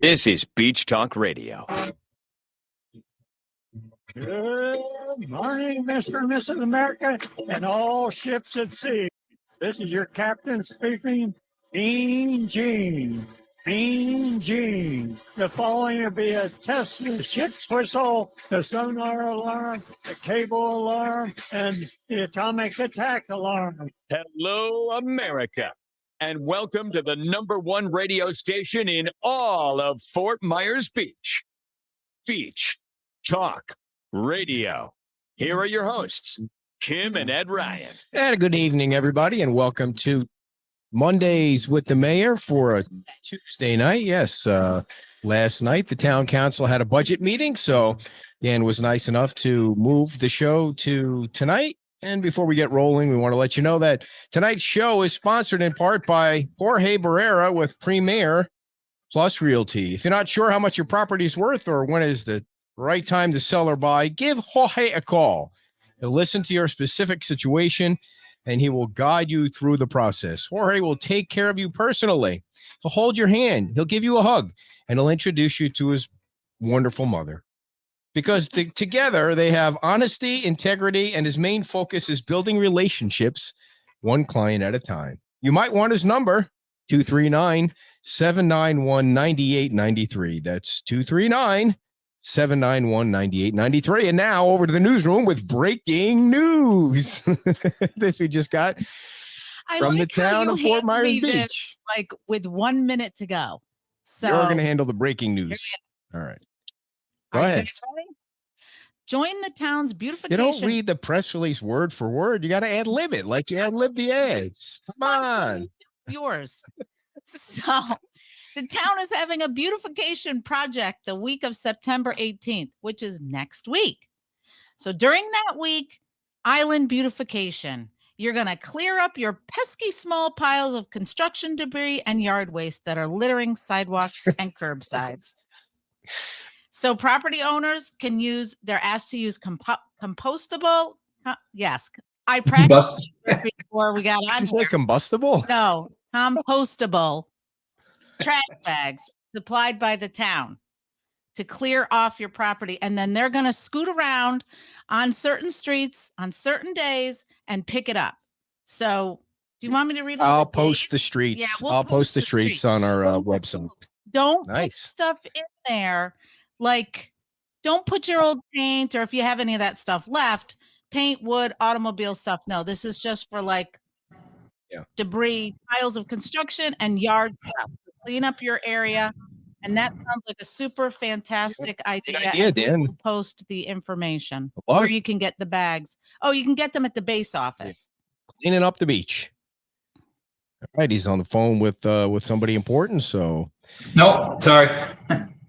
This is Beach Talk Radio. Good morning, Mr. and Mrs. America, and all ships at sea. This is your captain speaking, Dean Jean. Dean Jean. The following will be a test of the ship's whistle, the sonar alarm, the cable alarm, and the atomic attack alarm. Hello, America, and welcome to the #1 radio station in all of Fort Myers Beach. Beach Talk Radio. Here are your hosts, Kim and Ed Ryan. And good evening, everybody, and welcome to Mondays with the Mayor for a Tuesday night. Yes, last night the town council had a budget meeting, so Dan was nice enough to move the show to tonight. And before we get rolling, we want to let you know that tonight's show is sponsored in part by Jorge Barrera with Premier Plus Realty. If you're not sure how much your property is worth or when is the right time to sell or buy, give Jorge a call. He'll listen to your specific situation and he will guide you through the process. Jorge will take care of you personally. He'll hold your hand. He'll give you a hug and he'll introduce you to his wonderful mother. Because together they have honesty, integrity, and his main focus is building relationships one client at a time. You might want his number, 239-791-9893. That's 239-791-9893. And now over to the newsroom with breaking news. This we just got from the town of Fort Myers Beach. Like with 1 minute to go. So you're going to handle the breaking news. All right. Go ahead. Join the town's beautification. You don't read the press release word for word. You got to ad-lib it like you ad-lib the ads. Come on. Yours. So the town is having a beautification project the week of September 18th, which is next week. So during that week, island beautification, you're going to clear up your pesky small piles of construction debris and yard waste that are littering sidewalks and curbsides. So property owners can they're asked to use compostable. Yes. I practiced before we got on. Did you say combustible? No, compostable trash bags supplied by the town to clear off your property. And then they're going to scoot around on certain streets on certain days and pick it up. So do you want me to read? I'll post the streets. Yeah, I'll post the streets on our website. Don't put stuff in there. Like, don't put your old paint, or if you have any of that stuff left, paint, wood, automobile stuff. No, this is just for like debris, piles of construction, and yard stuff. Clean up your area. And that sounds like a super fantastic idea. Dan. We'll post the information where you can get the bags. Oh, you can get them at the base office. Cleaning up the beach. All right, he's on the phone with somebody important. So no, sorry.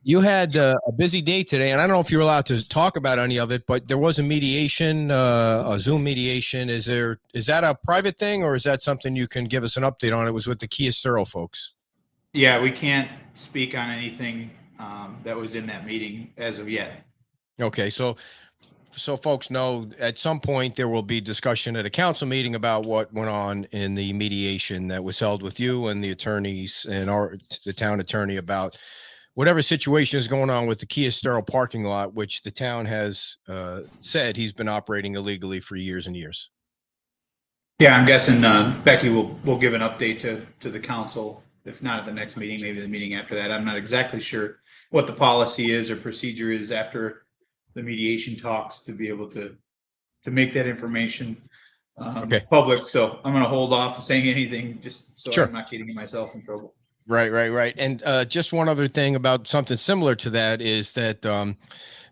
You had a busy day today, and I don't know if you're allowed to talk about any of it, but there was a mediation, a Zoom mediation. Is that a private thing, or is that something you can give us an update on? It was with the Kia Sterl folks. Yeah, we can't speak on anything that was in that meeting as of yet. Okay, so folks know at some point there will be discussion at a council meeting about what went on in the mediation that was held with you and the attorneys and the town attorney about whatever situation is going on with the Kia Sterl parking lot, which the town has said he's been operating illegally for years and years. Yeah, I'm guessing Becky will give an update to the council, if not at the next meeting, maybe the meeting after that. I'm not exactly sure what the policy is or procedure is after the mediation talks to be able to make that information public. So I'm going to hold off saying anything just so I'm not getting myself in trouble. Right. And just one other thing about something similar to that is that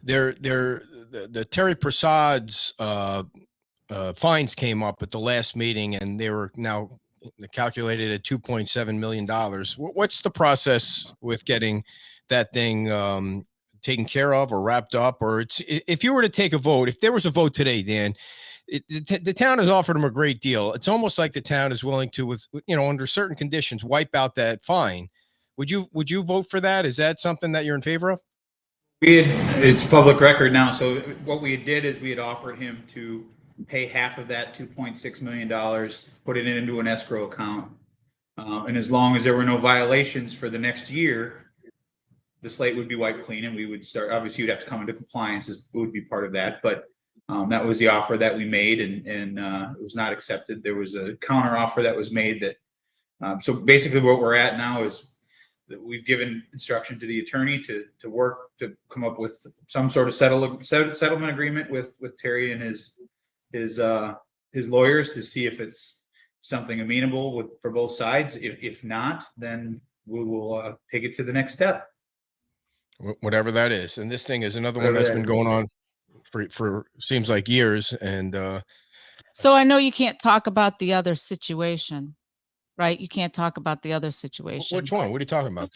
the Terry Prasad's fines came up at the last meeting, and they were now calculated at $2.7 million. What's the process with getting that thing taken care of or wrapped up? Or if you were to take a vote, if there was a vote today, Dan, the town has offered them a great deal. It's almost like the town is willing to, under certain conditions, wipe out that fine. Would you vote for that? Is that something that you're in favor of? It's public record now. So what we did is we had offered him to pay half of that $2.6 million, put it into an escrow account. And as long as there were no violations for the next year, the slate would be wiped clean and we would start, obviously you'd have to come into compliance, would be part of that. But that was the offer that we made, and it was not accepted. There was a counter offer that was made that, so basically what we're at now is that we've given instruction to the attorney to work to come up with some sort of settlement agreement with Terry and his lawyers to see if it's something amenable for both sides. If not, then we will take it to the next step. Whatever that is. And this thing is another one that's been going on for seems like years. And So I know you can't talk about the other situation, right? You can't talk about the other situation. which one? What are you talking about?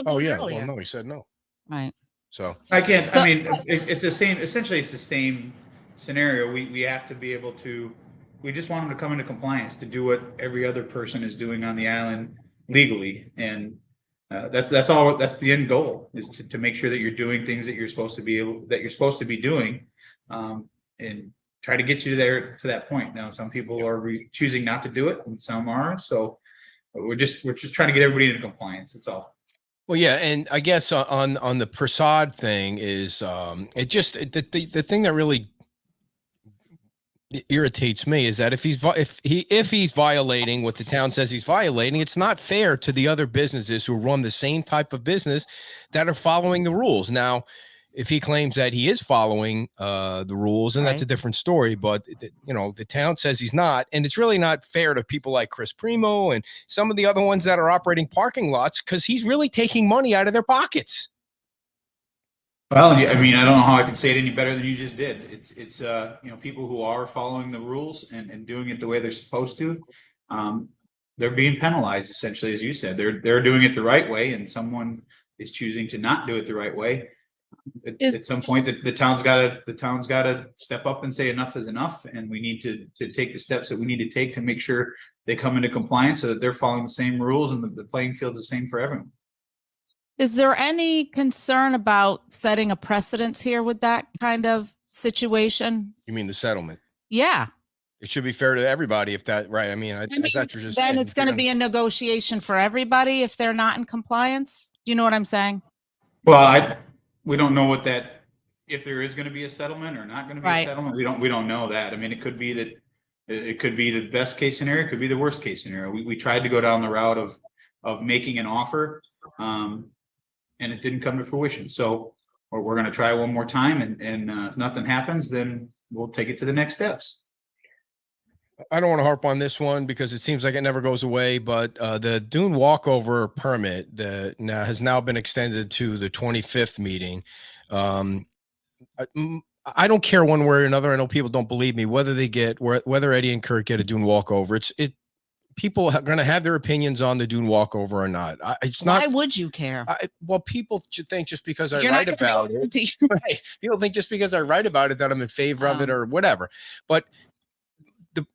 Oh yeah. Well, no, he said no. Right. So I can't. I mean, it's the same. Essentially, it's the same scenario. We have to be able to. We just want them to come into compliance to do what every other person is doing on the island legally, and that's all. That's the end goal, is to make sure that you're doing things that you're supposed to be doing, and try to get you there to that point. Now, some people are choosing not to do it, and some are. So we're just trying to get everybody into compliance. That's all. well, yeah, and I guess on the Prasad thing is it just the thing that really irritates me is that if he's violating what the town says he's violating, it's not fair to the other businesses who run the same type of business that are following the rules. Now, if he claims that he is following the rules, and that's a different story, but the town says he's not, and it's really not fair to people like Chris Primo and some of the other ones that are operating parking lots, because he's really taking money out of their pockets. Well, I mean, I don't know how I can say it any better than you just did. It's people who are following the rules and doing it the way they're supposed to, they're being penalized, essentially, as you said. They're doing it the right way, and someone is choosing to not do it the right way. At some point, the town's got to step up and say enough is enough, and we need to take the steps that we need to take to make sure they come into compliance so that they're following the same rules and the playing field is the same for everyone. Is there any concern about setting a precedence here with that kind of situation? You mean the settlement? Yeah. It should be fair to everybody if that, right? I mean, I thought you were just then saying, it's going to be a negotiation for everybody if they're not in compliance. Do you know what I'm saying? Well, we don't know if there is going to be a settlement or not going to be a settlement. We don't know that. I mean, it could be that it could be the best case scenario. It could be the worst case scenario. We tried to go down the route of making an offer, and it didn't come to fruition. So we're going to try one more time, and if nothing happens, then we'll take it to the next steps. I don't want to harp on this one because it seems like it never goes away, but the dune walkover permit has now been extended to the 25th meeting. I don't care one way or another. I know people don't believe me, whether Eddie and Kurt get a dune walkover. People are going to have their opinions on the dune walkover or not. Why would you care? Well, people think just because I write about it, right? People think just because I write about it that I'm in favor of it or whatever. But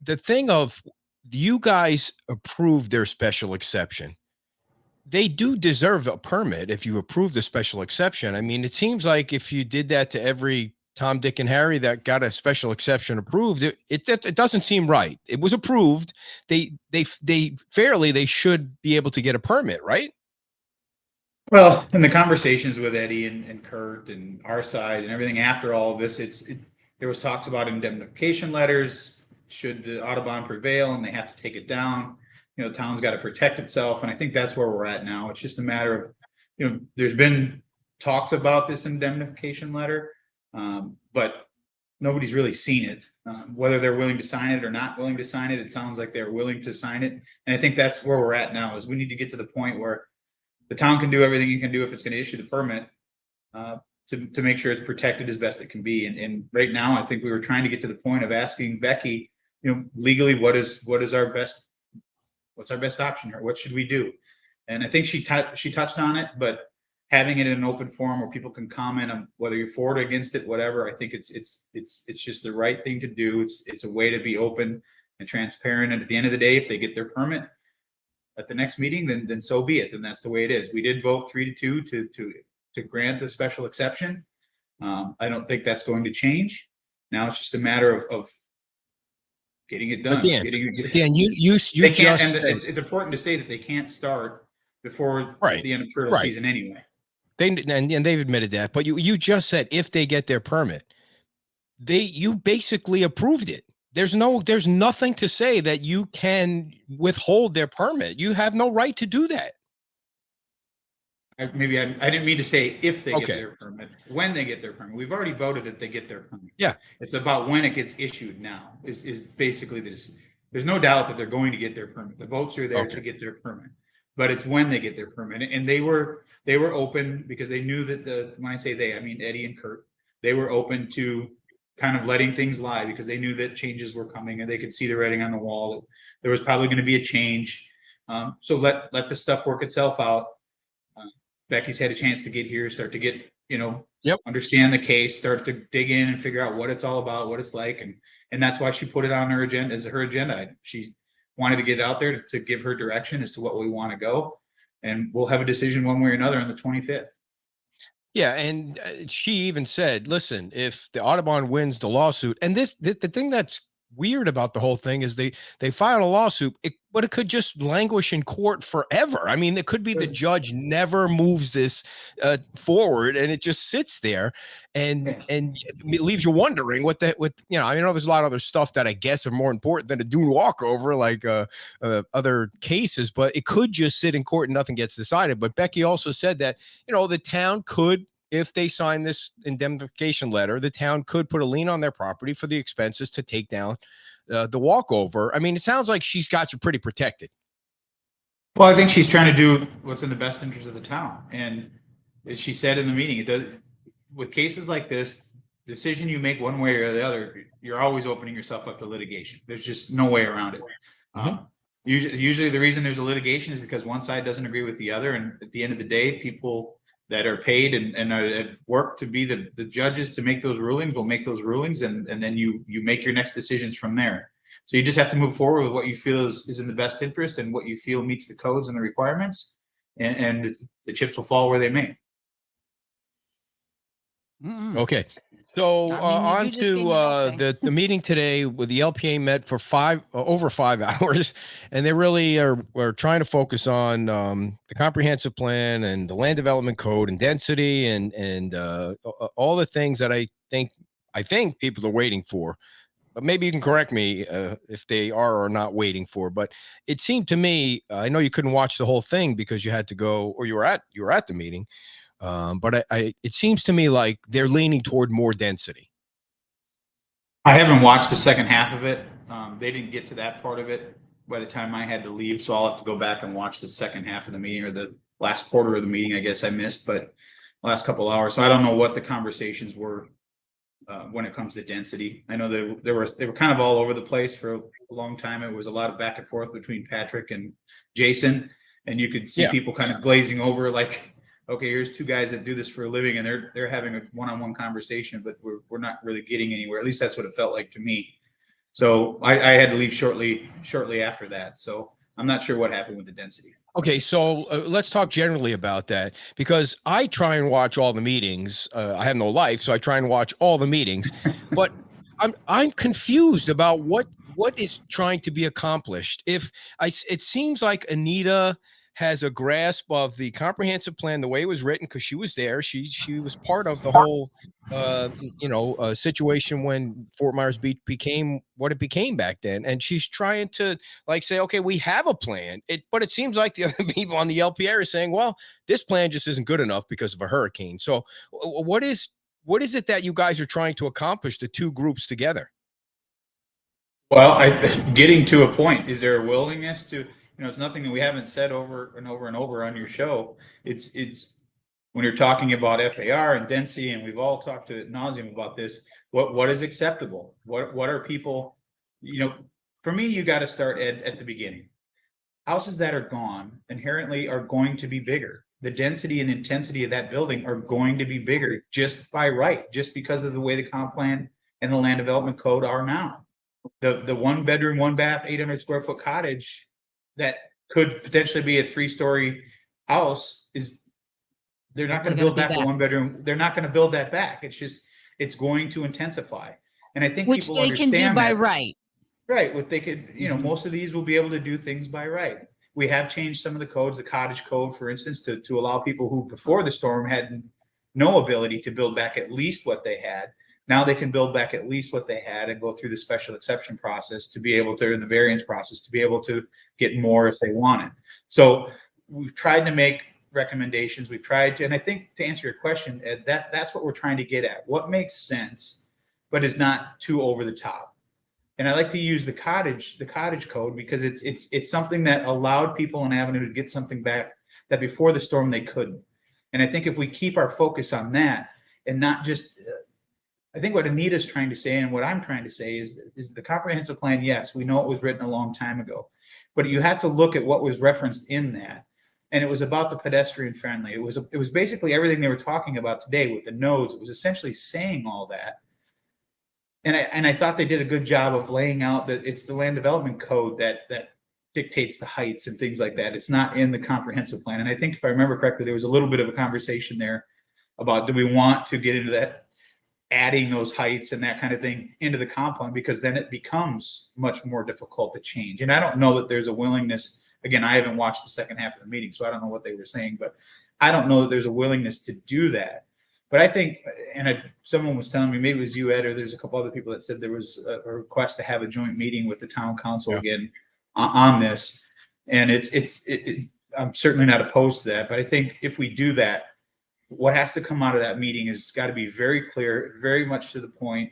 the thing of you guys approved their special exception. They do deserve a permit if you approve the special exception. I mean, it seems like if you did that to every Tom, Dick, and Harry that got a special exception approved, it doesn't seem right. It was approved. They should be able to get a permit, right? Well, in the conversations with Eddie and Kurt and our side and everything after all of this, there was talks about indemnification letters. Should the Audubon prevail and they have to take it down, the town's got to protect itself. And I think that's where we're at now. It's just a matter of, there's been talks about this indemnification letter, but nobody's really seen it. Whether they're willing to sign it or not willing to sign it, it sounds like they're willing to sign it. And I think that's where we're at now, is we need to get to the point where the town can do everything it can do if it's going to issue the permit, to make sure it's protected as best it can be. And right now, I think we were trying to get to the point of asking Becky, legally, what's our best option here? What should we do? And I think she touched on it, but having it in an open forum where people can comment on whether you're for it or against it, whatever, I think it's just the right thing to do. It's a way to be open and transparent. And at the end of the day, if they get their permit at the next meeting, then so be it. Then that's the way it is. We did vote 3-2 to grant the special exception. I don't think that's going to change. Now it's just a matter of getting it done. But Dan, it's important to say that they can't start before the end of turtle season anyway. And they've admitted that. But you just said if they get their permit, you basically approved it. There's nothing to say that you can withhold their permit. You have no right to do that. I didn't mean to say if they get Okay. their permit, when they get their permit. We've already voted that they get their permit. Yeah. It's about when it gets issued now is basically this. There's no doubt that they're going to get their permit. The votes are there Okay. to get their permit, but it's when they get their permit. And they were open because they knew that when I say they, I mean Eddie and Kurt, they were open to kind of letting things lie because they knew that changes were coming and they could see the writing on the wall that there was probably going to be a change. So let the stuff work itself out. Becky's had a chance to get here, start to get, understand the case, start to dig in and figure out what it's all about, what it's like. And that's why she put it on her agenda as her agenda. She wanted to get it out there to give her direction as to what we want to go. And we'll have a decision one way or another on the 25th. Yeah, and she even said, listen, if the Audubon wins the lawsuit, and the thing that's weird about the whole thing is they filed a lawsuit, but it could just languish in court forever. I mean, it could be the judge never moves this forward, and it just sits there, and it leaves you wondering I know there's a lot of other stuff that I guess are more important than a dune walkover, like other cases, but it could just sit in court and nothing gets decided. But Becky also said that the town could, if they sign this indemnification letter, the town could put a lien on their property for the expenses to take down the walkover. I mean, it sounds like she's got you pretty protected. Well, I think she's trying to do what's in the best interest of the town. And as she said in the meeting, it does, with cases like this, decision you make one way or the other, you're always opening yourself up to litigation. There's just no way around it. Usually the reason there's a litigation is because one side doesn't agree with the other. And at the end of the day, people that are paid and have worked to be the judges to make those rulings will make those rulings, and then you make your next decisions from there. So you just have to move forward with what you feel is in the best interest and what you feel meets the codes and the requirements, and the chips will fall where they may. Okay. So on you just to gave me nothing. the meeting today with the LPA met for over 5 hours, and they really are trying to focus on the comprehensive plan and the land development code and density and all the things that I think people are waiting for. But maybe you can correct me if they are or not waiting for. But it seemed to me, I know you couldn't watch the whole thing because you had to go, or you were at the meeting. But it seems to me like they're leaning toward more density. I haven't watched the second half of it. They didn't get to that part of it by the time I had to leave. So I'll have to go back and watch the second half of the meeting, or the last quarter of the meeting, I guess I missed, but last couple hours. So I don't know what the conversations were when it comes to density. I know they were kind of all over the place for a long time. It was a lot of back and forth between Patrick and Jason, and you could see people kind of glazing over like, okay, here's two guys that do this for a living and they're having a one-on-one conversation, but we're not really getting anywhere. At least that's what it felt like to me. So I had to leave shortly after that. So I'm not sure what happened with the density. Okay, so let's talk generally about that, because I try and watch all the meetings. I have no life, so I try and watch all the meetings, but I'm confused about what is trying to be accomplished. It seems like Anita has a grasp of the comprehensive plan, the way it was written, because she was there. She was part of the whole, situation when Fort Myers Beach became what it became back then. And she's trying to say, okay, we have a plan. But it seems like the other people on the LPA are saying, well, this plan just isn't good enough because of a hurricane. So what is it that you guys are trying to accomplish, the two groups together? Well, getting to a point, is there a willingness to, it's nothing that we haven't said over and over and over on your show. It's when you're talking about FAR and density, and we've all talked to ad nauseum about this. What is acceptable? What are people? For me, you got to start at the beginning. Houses that are gone inherently are going to be bigger. The density and intensity of that building are going to be bigger just by right, just because of the way the comp plan and the land development code are now. The 1 bedroom, 1 bath, 800 square foot cottage that could potentially be a 3-story house they're not going to build back the 1 bedroom. They're not going to build that back. It's going to intensify. And I think which people they understand can do by that. right. Right. What they could, most of these will be able to do things by right. we have changed some of the codes, the cottage code, for instance, to allow people who before the storm had no ability to build back at least what they had. Now they can build back at least what they had and go through the special exception process to be able to, the variance process, to be able to get more if they wanted. So we've tried to make recommendations. We've tried to, and I think to answer your question, Ed, that's what we're trying to get at. What makes sense, but is not too over the top. And I like to use the cottage code because it's something that allowed people an avenue to get something back that before the storm they couldn't. And I think if we keep our focus on that and not just, I think what Anita's trying to say and what I'm trying to say is the comprehensive plan. Yes, we know it was written a long time ago, but you have to look at what was referenced in that. And it was about the pedestrian friendly. It was basically everything they were talking about today with the nodes. It was essentially saying all that. And I thought they did a good job of laying out that it's the land development code that dictates the heights and things like that. It's not in the comprehensive plan. And I think if I remember correctly, there was a little bit of a conversation there about, do we want to get into that, adding those heights and that kind of thing into the comp plan, because then it becomes much more difficult to change. And I don't know that there's a willingness. Again, I haven't watched the second half of the meeting, so I don't know what they were saying, but I don't know that there's a willingness to do that. But I think, and someone was telling me, maybe it was you, Ed, or there's a couple other people that said there was a request to have a joint meeting with the town council again on this. And I'm certainly not opposed to that, but I think if we do that, what has to come out of that meeting is got to be very clear, very much to the point,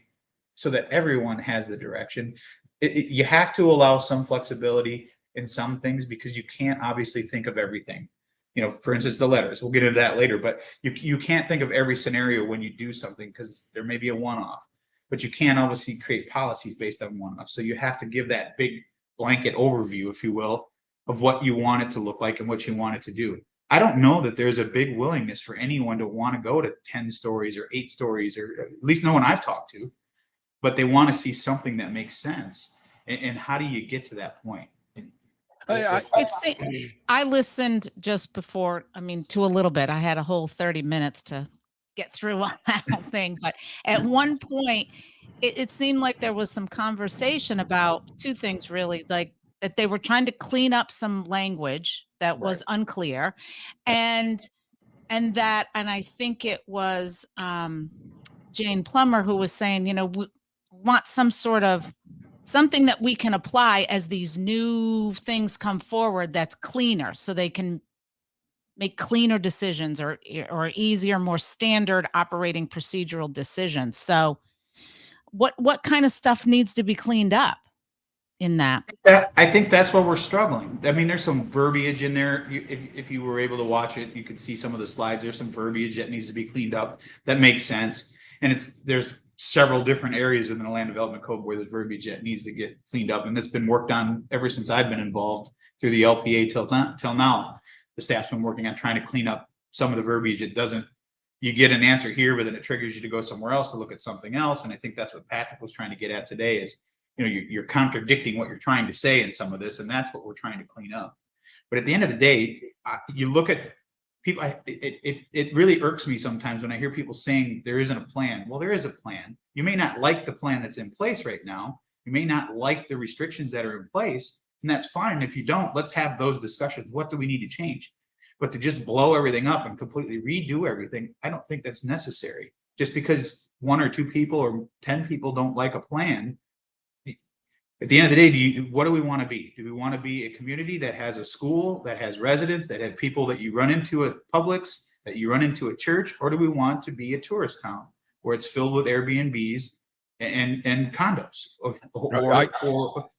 so that everyone has the direction. You have to allow some flexibility in some things because you can't obviously think of everything. You know, for instance, the letters, we'll get into that later, but you can't think of every scenario when you do something because there may be a one-off, but you can obviously create policies based on one-off. So you have to give that big blanket overview, if you will, of what you want it to look like and what you want it to do. I don't know that there's a big willingness for anyone to want to go to 10 stories or 8 stories, or at least no one I've talked to, but they want to see something that makes sense. And how do you get to that point? I listened just before, to a little bit. I had a whole 30 minutes to get through on that whole thing. But at one point, it seemed like there was some conversation about two things, really, like that they were trying to clean up some language that was unclear. And I think it was Jane Plummer who was saying, we want some sort of something that we can apply as these new things come forward that's cleaner, so they can make cleaner decisions or easier, more standard operating procedural decisions. So what kind of stuff needs to be cleaned up in that? I think that's where we're struggling. I mean, there's some verbiage in there. If you were able to watch it, you could see some of the slides. There's some verbiage that needs to be cleaned up. That makes sense. And there's several different areas within the land development code where there's verbiage that needs to get cleaned up. And that's been worked on ever since I've been involved through the LPA till now. The staff's been working on trying to clean up some of the verbiage. You get an answer here, but then it triggers you to go somewhere else to look at something else. And I think that's what Patrick was trying to get at today is, you're contradicting what you're trying to say in some of this. And that's what we're trying to clean up. But at the end of the day, you look at people, it really irks me sometimes when I hear people saying there isn't a plan. Well, there is a plan. You may not like the plan that's in place right now. You may not like the restrictions that are in place, and that's fine. If you don't, let's have those discussions. What do we need to change? But to just blow everything up and completely redo everything, I don't think that's necessary. Just because 1 or 2 people or 10 people don't like a plan, at the end of the day, what do we want to be? Do we want to be a community that has a school, that has residents, that have people that you run into at Publix, that you run into at church? Or do we want to be a tourist town where it's filled with Airbnbs and condos? Or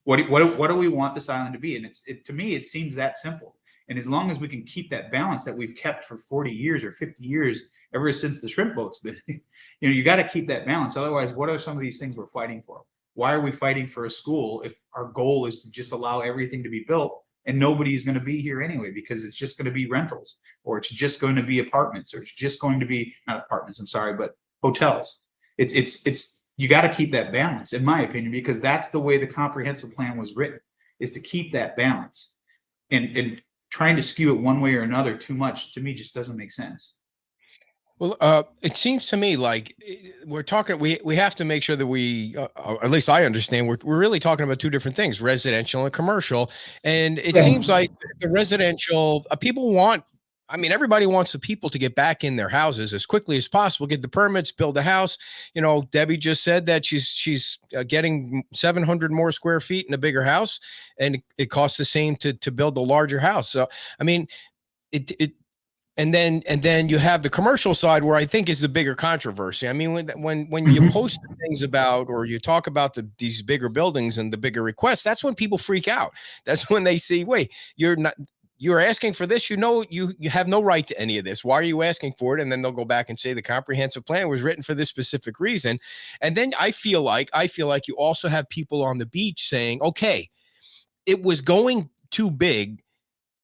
what do we want this island to be? And to me, it seems that simple. And as long as we can keep that balance that we've kept for 40 years or 50 years, ever since the shrimp boat's been, you got to keep that balance. Otherwise, what are some of these things we're fighting for? Why are we fighting for a school if our goal is to just allow everything to be built and nobody's going to be here anyway, because it's just going to be rentals, or it's just going to be apartments, or it's just going to be not apartments, I'm sorry, but hotels. It's you got to keep that balance, in my opinion, because that's the way the comprehensive plan was written, is to keep that balance. And trying to skew it one way or another too much, to me, just doesn't make sense. Well, it seems to me like we're talking. We have to make sure that we, at least I understand, we're really talking about two different things: residential and commercial. And it Yeah. seems like the residential people want. I mean, everybody wants the people to get back in their houses as quickly as possible, get the permits, build a house. You know, Debbie just said that she's getting 700 more square feet in a bigger house, and it costs the same to build a larger house. So, I mean, it and then you have the commercial side where I think is the bigger controversy. I mean, when you post things about or you talk about these bigger buildings and the bigger requests, that's when people freak out. That's when they see, wait, you're asking for this, you have no right to any of this. Why are you asking for it? And then they'll go back and say the comprehensive plan was written for this specific reason. And then I feel like you also have people on the beach saying, okay, it was going too big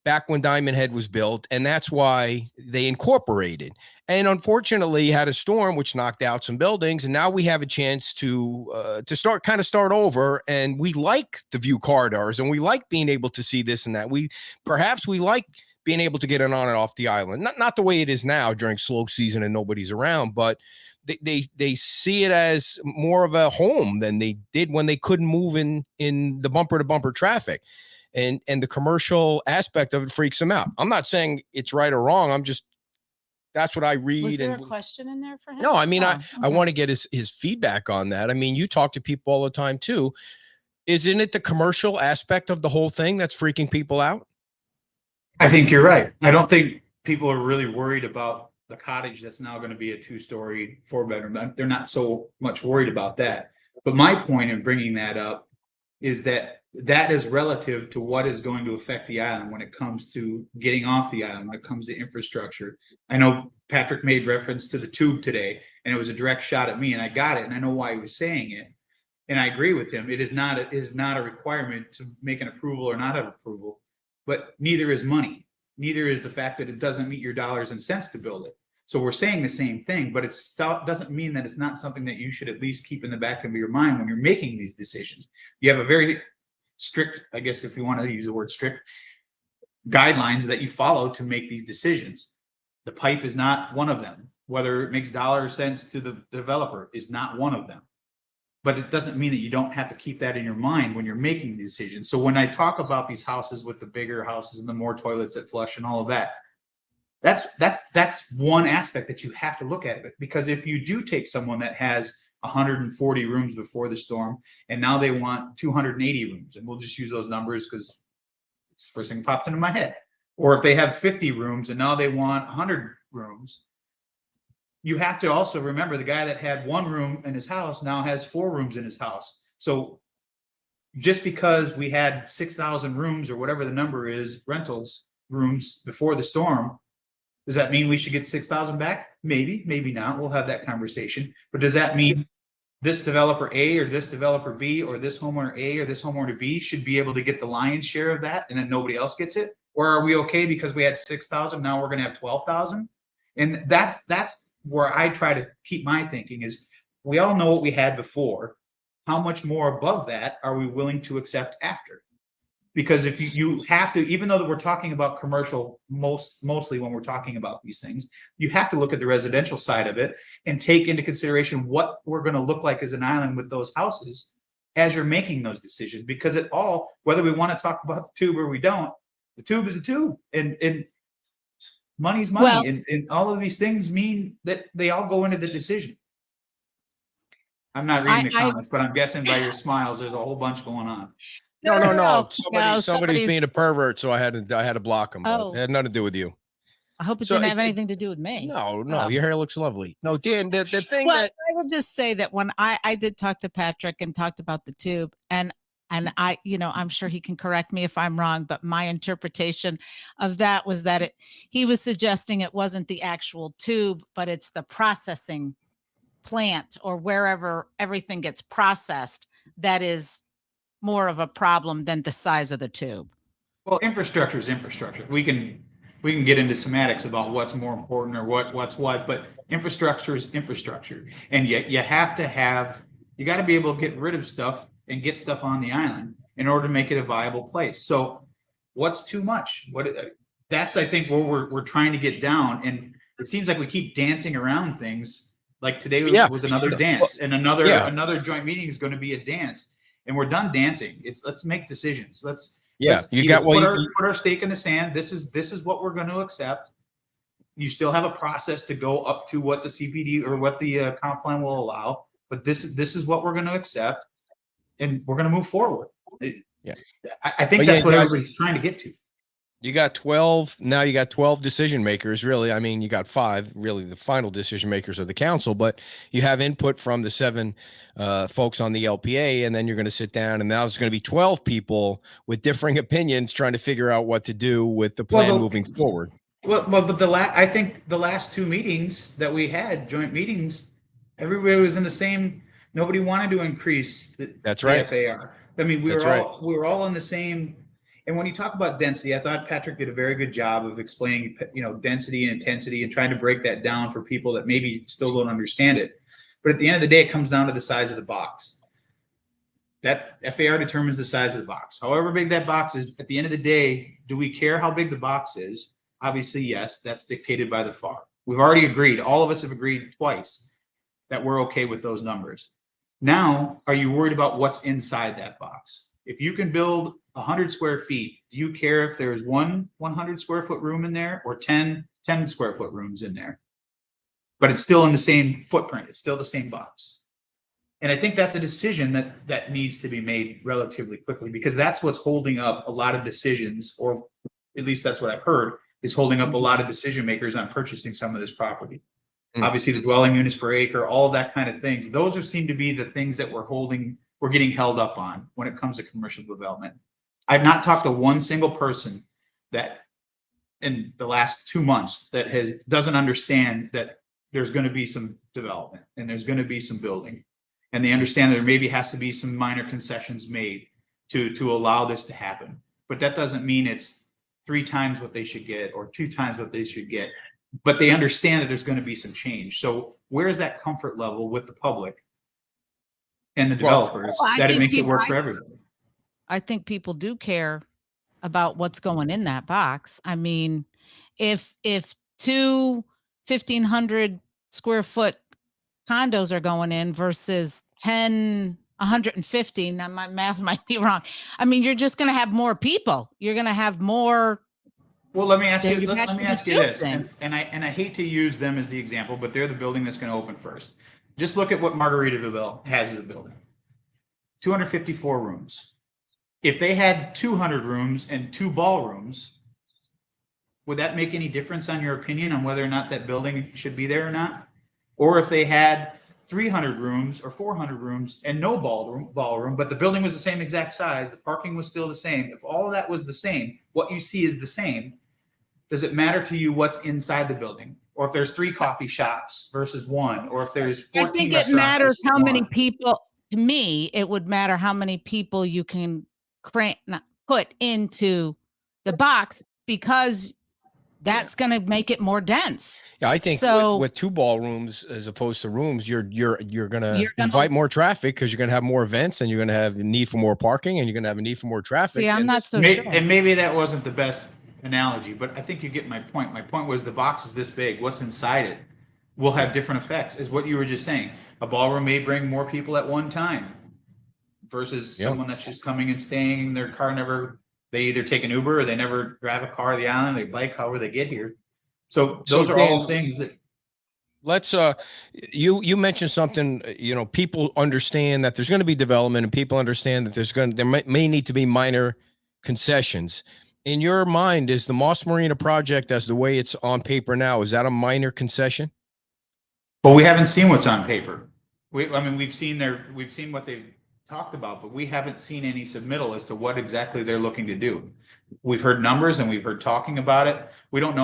back when Diamond Head was built, and that's why they incorporated. And unfortunately, had a storm which knocked out some buildings, and now we have a chance to start over. And we like the view corridors, and we like being able to see this and that. We like being able to get on and off the island, not the way it is now during slow season and nobody's around, but they see it as more of a home than they did when they couldn't move in the bumper to bumper traffic. And the commercial aspect of it freaks them out. I'm not saying it's right or wrong. That's what I read. Was there a question in there for him? No, I mean, I Okay. want to get his feedback on that. I mean, you talk to people all the time too. Isn't it the commercial aspect of the whole thing that's freaking people out? I think you're right. I don't think people are really worried about the cottage that's now going to be a 2-story, 4-bedroom. They're not so much worried about that. But my point in bringing that up is that is relative to what is going to affect the island when it comes to getting off the island, when it comes to infrastructure. I know Patrick made reference to the tube today, and it was a direct shot at me, and I got it, and I know why he was saying it. And I agree with him. It is not a requirement to make an approval or not have approval, but neither is money. Neither is the fact that it doesn't meet your dollars and cents to build it. So we're saying the same thing, but it doesn't mean that it's not something that you should at least keep in the back of your mind when you're making these decisions. You have a very strict, I guess, if you want to use the word strict, guidelines that you follow to make these decisions. The pipe is not one of them. Whether it makes dollar or cents to the developer is not one of them. But it doesn't mean that you don't have to keep that in your mind when you're making the decision. So when I talk about these houses with the bigger houses and the more toilets that flush and all of that, that's one aspect that you have to look at it. Because if you do take someone that has 140 rooms before the storm, and now they want 280 rooms, and we'll just use those numbers because it's the first thing that pops into my head. Or if they have 50 rooms and now they want 100 rooms, you have to also remember the guy that had 1 room in his house now has 4 rooms in his house. So just because we had 6,000 rooms or whatever the number is, rentals rooms before the storm, does that mean we should get 6,000 back? Maybe, maybe not. We'll have that conversation. But does that mean this developer A or this developer B or this homeowner A or this homeowner B should be able to get the lion's share of that and then nobody else gets it? Or are we okay because we had 6,000, now we're going to have 12,000? And that's where I try to keep my thinking is we all know what we had before. How much more above that are we willing to accept after? Because if you have to, even though that we're talking about commercial mostly when we're talking about these things, you have to look at the residential side of it and take into consideration what we're going to look like as an island with those houses as you're making those decisions. Because it all, whether we want to talk about the tube or we don't, the tube is a tube, and money's money, Well- and all of these things mean that they all go into the decision. I'm not reading the comments, but I'm guessing by your smiles, there's a whole bunch going on. No. Somebody's somebody's- being a pervert, so I had to block him. Oh. It had nothing to do with you. I hope it So didn't have it- anything to do with me. No, Oh. your hair looks lovely. No, Dan, the thing Well, that I will just say that when I did talk to Patrick and talked about the tube, and I, I'm sure he can correct me if I'm wrong, but my interpretation of that was that he was suggesting it wasn't the actual tube, but it's the processing plant or wherever everything gets processed that is more of a problem than the size of the tube. Well, infrastructure is infrastructure. We can get into semantics about what's more important or what's what, but infrastructure is infrastructure. And yet you got to be able to get rid of stuff and get stuff on the island in order to make it a viable place. So what's too much? That's, I think, where we're trying to get down. And it seems like we keep dancing around things. Like today Yeah. was another dance, and another joint meeting is going to be a dance, and we're done dancing. Let's make decisions. Let's you either got put our stake in the sand. This is what we're going to accept. You still have a process to go up to what the CPD or what the comp plan will allow, but this is what we're going to accept, and we're going to move forward. I think that's what everybody's trying to get to. You got 12. Now you got 12 decision makers, really. I mean, you got 5, really, the final decision makers of the council, but you have input from the 7 folks on the LPA, and then you're going to sit down, and now there's going to be 12 people with differing opinions trying to figure out what to do with the plan moving forward. Well, but I think the last 2 meetings that we had, joint meetings, everybody was in the same. Nobody wanted to increase the FAR. I mean, we were all in the same. And when you talk about density, I thought Patrick did a very good job of explaining, density and intensity and trying to break that down for people that maybe still don't understand it. But at the end of the day, it comes down to the size of the box. That FAR determines the size of the box. However big that box is, at the end of the day, do we care how big the box is? Obviously, yes, that's dictated by the FAR. We've already agreed. All of us have agreed twice that we're okay with those numbers. Now, are you worried about what's inside that box? If you can build 100 square feet, do you care if there's 100 square foot room in there or 10 square foot rooms in there? But it's still in the same footprint. It's still the same box. And I think that's a decision that needs to be made relatively quickly, because that's what's holding up a lot of decisions, or at least that's what I've heard, is holding up a lot of decision makers on purchasing some of this property. Obviously, the dwelling units per acre, all of that kind of things. Those seem to be the things that we're getting held up on when it comes to commercial development. I've not talked to one single person that in the last 2 months that doesn't understand that there's going to be some development and there's going to be some building, and they understand that there maybe has to be some minor concessions made to allow this to happen. But that doesn't mean it's 3 times what they should get or 2 times what they should get. But they understand that there's going to be some change. So where is that comfort level with the public and the developers that it makes it work for everybody? I think people do care about what's going in that box. I mean, if 2 1,500 square foot condos are going in versus 10 150, now my math might be wrong. I mean, you're just going to have more people. You're going to have more. Well, let me ask you this, and I hate to use them as the example, but they're the building that's going to open first. Just look at what Margaritaville has as a building. 254 rooms. If they had 200 rooms and 2 ballrooms, would that make any difference on your opinion on whether or not that building should be there or not? Or if they had 300 rooms or 400 rooms and no ballroom, but the building was the same exact size, the parking was still the same. If all of that was the same, what you see is the same. Does it matter to you what's inside the building? Or if there's 3 coffee shops versus 1, or if there's 14 I think it matters how many people. To me, it would matter how many people you can put into the box, because that's going to make it more dense. Yeah, I think with 2 ballrooms as opposed to rooms, you're going to invite more traffic, because you're going to have more events, and you're going to have a need for more parking, and you're going to have a need for more traffic. See, I'm not so sure. And maybe that wasn't the best analogy, but I think you get my point. My point was the box is this big. What's inside it will have different effects, is what you were just saying. A ballroom may bring more people at one time versus someone that's just coming and staying in their car. They either take an Uber or they never drive a car to the island. They bike however they get here. So those are all things that. Let's you mentioned something, people understand that there's going to be development, and people understand that there may need to be minor concessions. In your mind, is the Moss Marina project, as the way it's on paper now, is that a minor concession? Well, we haven't seen what's on paper. We've seen what they've talked about, but we haven't seen any submittal as to what exactly they're looking to do. We've heard numbers and we've heard talking about it. I don't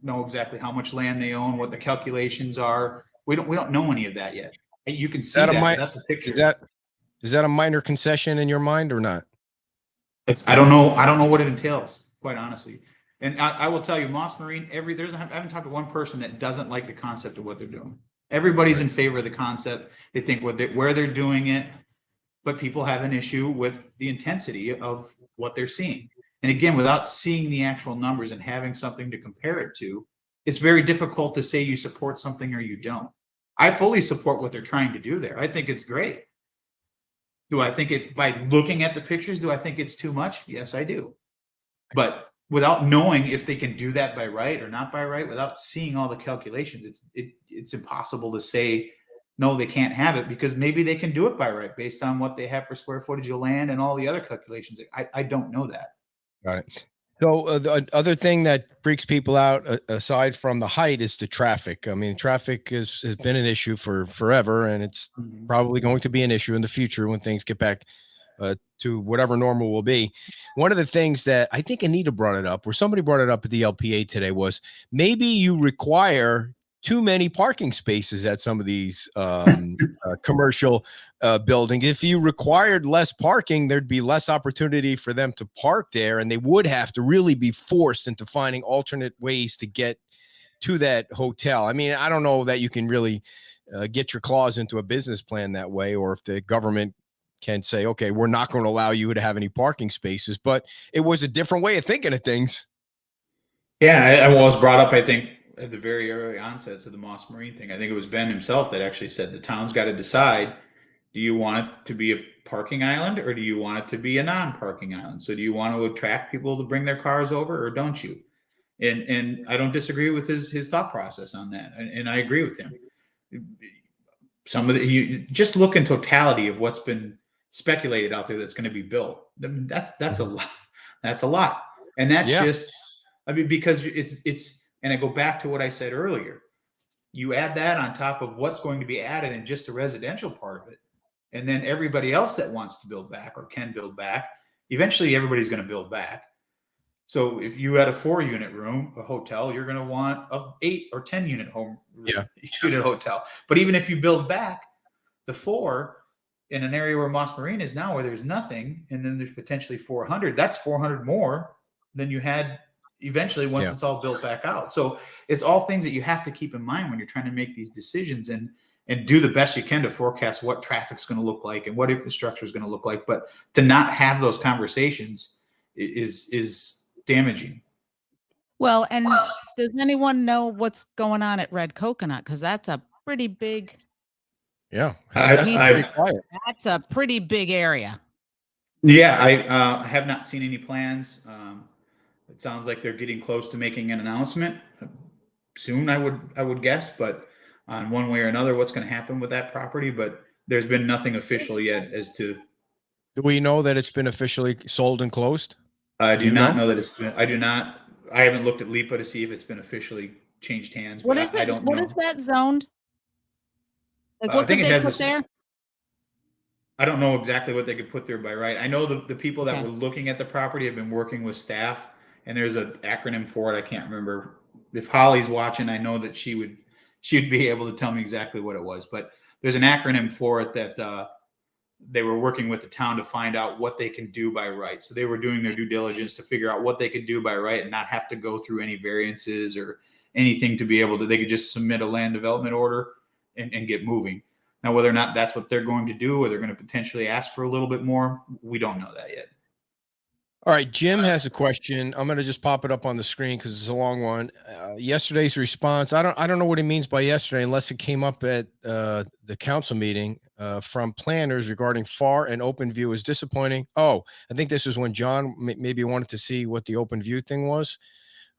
know exactly how much land they own, what the calculations are. We don't know any of that yet. You can see that's a picture. Is that a minor concession in your mind or not? I don't know what it entails, quite honestly. And I will tell you, Moss Marine, I haven't talked to one person that doesn't like the concept of what they're doing. Everybody's in favor of the concept. They think where they're doing it, but people have an issue with the intensity of what they're seeing. And again, without seeing the actual numbers and having something to compare it to, it's very difficult to say you support something or you don't. I fully support what they're trying to do there. I think it's great. Do I think it, by looking at the pictures, do I think it's too much? Yes, I do. But without knowing if they can do that by right or not by right, without seeing all the calculations, it's impossible to say no, they can't have it, because maybe they can do it by right based on what they have for square footage of land and all the other calculations. I don't know that. Got it. So the other thing that freaks people out, aside from the height, is the traffic. I mean, traffic has been an issue for forever, and it's probably going to be an issue in the future when things get back to whatever normal will be. One of the things that I think Anita brought it up, or somebody brought it up at the LPA today, was maybe you require too many parking spaces at some of these commercial buildings. If you required less parking, there'd be less opportunity for them to park there, and they would have to really be forced into finding alternate ways to get to that hotel. I mean, I don't know that you can really get your claws into a business plan that way, or if the government can say, okay, we're not going to allow you to have any parking spaces, but it was a different way of thinking of things. Yeah, I was brought up, I think, at the very early onset to the Moss Marine thing. I think it was Ben himself that actually said the town's got to decide, do you want it to be a parking island or do you want it to be a non-parking island? So do you want to attract people to bring their cars over, or don't you? And I don't disagree with his thought process on that. And I agree with him. Some of you just look in totality of what's been speculated out there that's going to be built. I mean, that's a lot. That's a lot. And that's just, I mean, because it's, and I go back to what I said earlier. You add that on top of what's going to be added in just the residential part of it. And then everybody else that wants to build back or can build back, eventually everybody's going to build back. So if you had a 4-unit room, a hotel, you're going to want a 8 or 10 unit unit hotel. But even if you build back the 4 in an area where Moss Marine is now, where there's nothing, and then there's potentially 400, that's 400 more than you had eventually once it's all built back out. So it's all things that you have to keep in mind when you're trying to make these decisions, and do the best you can to forecast what traffic's going to look like and what infrastructure is going to look like. But to not have those conversations is damaging. Well, and does anyone know what's going on at Red Coconut? Because that's a pretty big. Yeah, That's a pretty big area. Yeah, I have not seen any plans. It sounds like they're getting close to making an announcement soon, I would guess, but on one way or another, what's going to happen with that property. But there's been nothing official yet as to. Do we know that it's been officially sold and closed? I do not know that it's been, I do not. I haven't looked at LIPA to see if it's been officially changed hands. What is it? What is that zoned? Like, what could they put there? I don't know exactly what they could put there by right. I know the people that were looking at the property have been working with staff, and there's an acronym for it. I can't remember. If Holly's watching, I know that she'd be able to tell me exactly what it was. But there's an acronym for it that they were working with the town to find out what they can do by right. So they were doing their due diligence to figure out what they could do by right and not have to go through any variances or anything, to be able to, they could just submit a land development order and get moving. Now, whether or not that's what they're going to do, or they're going to potentially ask for a little bit more, we don't know that yet. All right, Jim has a question. I'm going to just pop it up on the screen because it's a long one. Yesterday's response, I don't know what he means by yesterday, unless it came up at the council meeting from planners regarding FAR and open view is disappointing. Oh, I think this is when John maybe wanted to see what the open view thing was.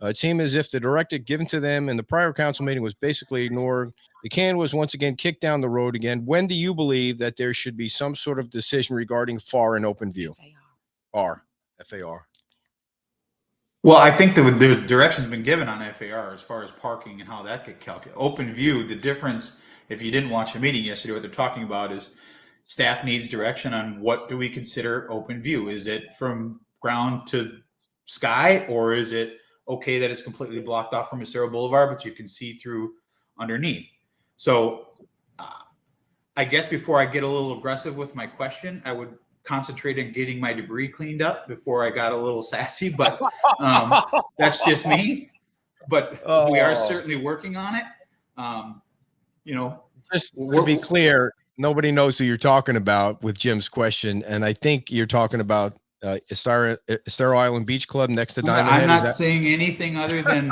It seemed as if the directive given to them in the prior council meeting was basically ignored. The can was once again kicked down the road again. When do you believe that there should be some sort of decision regarding FAR and open view? FAR. Well, I think the direction's been given on FAR as far as parking and how that get calculated. Open view, the difference, if you didn't watch the meeting yesterday, what they're talking about is staff needs direction on what do we consider open view. Is it from ground to sky, or is it okay that it's completely blocked off from Estero Boulevard, but you can see through underneath? So I guess before I get a little aggressive with my question, I would concentrate on getting my debris cleaned up before I got a little sassy, but that's just me. But we are certainly working on it. Just to be clear, nobody knows who you're talking about with Jim's question, and I think you're talking about Estero Island Beach Club next to Diamond Head. I'm not saying anything other than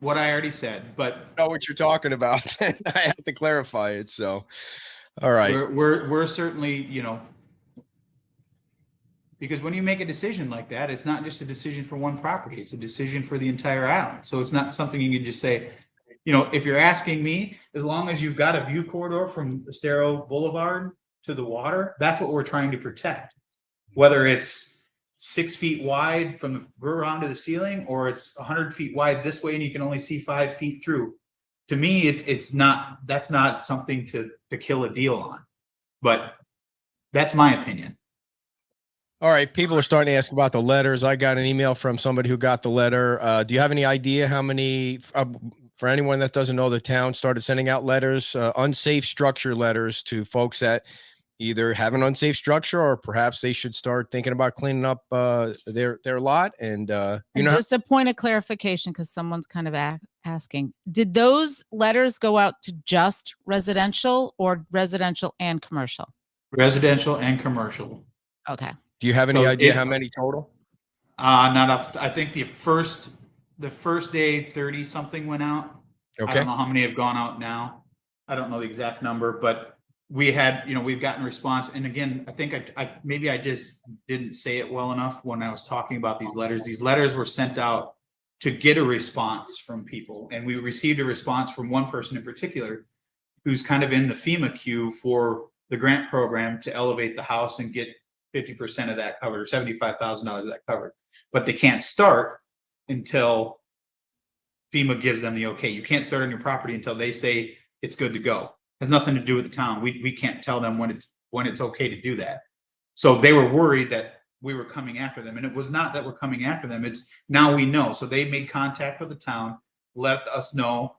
what I already said, but know what you're talking about. I have to clarify it. So, all right. we're certainly, because when you make a decision like that, it's not just a decision for one property, it's a decision for the entire island. So it's not something you can just say, if you're asking me, as long as you've got a view corridor from Estero Boulevard to the water, that's what we're trying to protect. Whether it's 6 feet wide from the ground to the ceiling, or it's 100 feet wide this way and you can only see 5 feet through. To me, that's not something to kill a deal on, but that's my opinion. All right. People are starting to ask about the letters. I got an email from somebody who got the letter. Do you have any idea how many, for anyone that doesn't know, the town started sending out letters, unsafe structure letters to folks that either have an unsafe structure or perhaps they should start thinking about cleaning up their lot. And just a point of clarification, because someone's kind of asking, did those letters go out to just residential or residential and commercial? Residential and commercial. Okay. do you have any idea how many total? Not off. I think the first day 30 something went out. I Okay. don't know how many have gone out now. I don't know the exact number, but we had, we've gotten response. And again, I think maybe I just didn't say it well enough when I was talking about these letters. These letters were sent out to get a response from people. And we received a response from one person in particular who's kind of in the FEMA queue for the grant program to elevate the house and get 50% of that covered, or $75,000 of that covered. But they can't start until FEMA gives them the okay. You can't start on your property until they say it's good to go. Has nothing to do with the town. We can't tell them when it's okay to do that. So they were worried that we were coming after them, and it was not that we're coming after them. It's now we know. So they made contact with the town, let us know.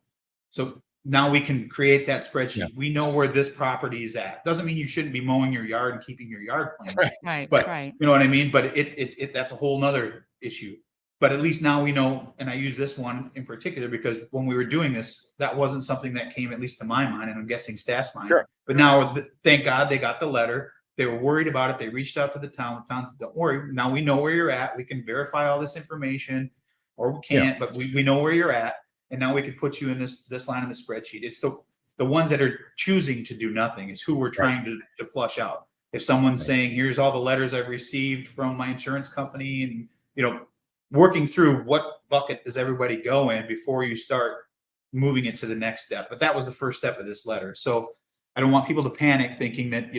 So now we can create that spreadsheet. Yeah. We know where this property is at. Doesn't mean you shouldn't be mowing your yard and keeping your yard clean. Right. But Right. you know what I mean? But it that's a whole nother issue. But at least now we know, and I use this one in particular because when we were doing this, that wasn't something that came, at least to my mind, and I'm guessing staff's mind. Sure. But now, thank God they got the letter. They were worried about it. They reached out to the town. The town said, don't worry. Now we know where you're at. We can verify all this information, or we can't, but we know where you're at. And now we can put you in this line in the spreadsheet. It's the ones that are choosing to do nothing is who we're trying to flush out. If someone's saying, here's all the letters I've received from my insurance company, and, working through what bucket does everybody go in before you start moving it to the next step. But that was the first step of this letter. So I don't want people to panic thinking that,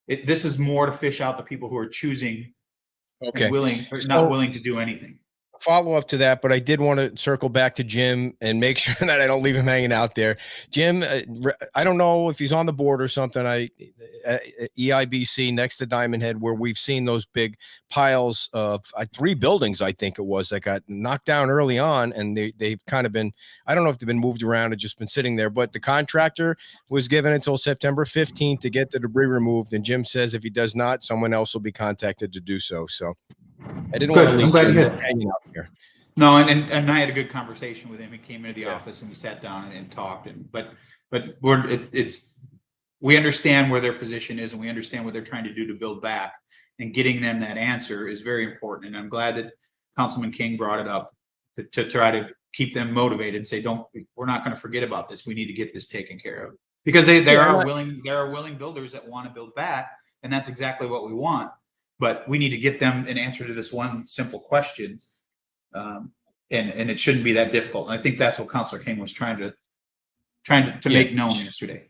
this is more to fish out the people who are choosing Okay. and willing or not willing to do anything. Follow up to that, but I did want to circle back to Jim and make sure that I don't leave him hanging out there. Jim, I don't know if he's on the board or something. EIBC next to Diamond Head, where we've seen those big piles of 3 buildings, I think it was, that got knocked down early on, and they've kind of been, I don't know if they've been moved around and just been sitting there, but the contractor was given until September 15th to get the debris removed. And Jim says if he does not, someone else will be contacted to do so. So I didn't want to leave Jim hanging out here. No, and I had a good conversation with him. He came into the office and we sat down and talked. But we understand where their position is, and we understand what they're trying to do to build back. And getting them that answer is very important. And I'm glad that Councilman King brought it up to try to keep them motivated and say, we're not going to forget about this. We need to get this taken care of, because there are willing builders that want to build back, and that's exactly what we want. But we need to get them an answer to this one simple question. And it shouldn't be that difficult. And I think that's what Councilor King was trying to make known yesterday.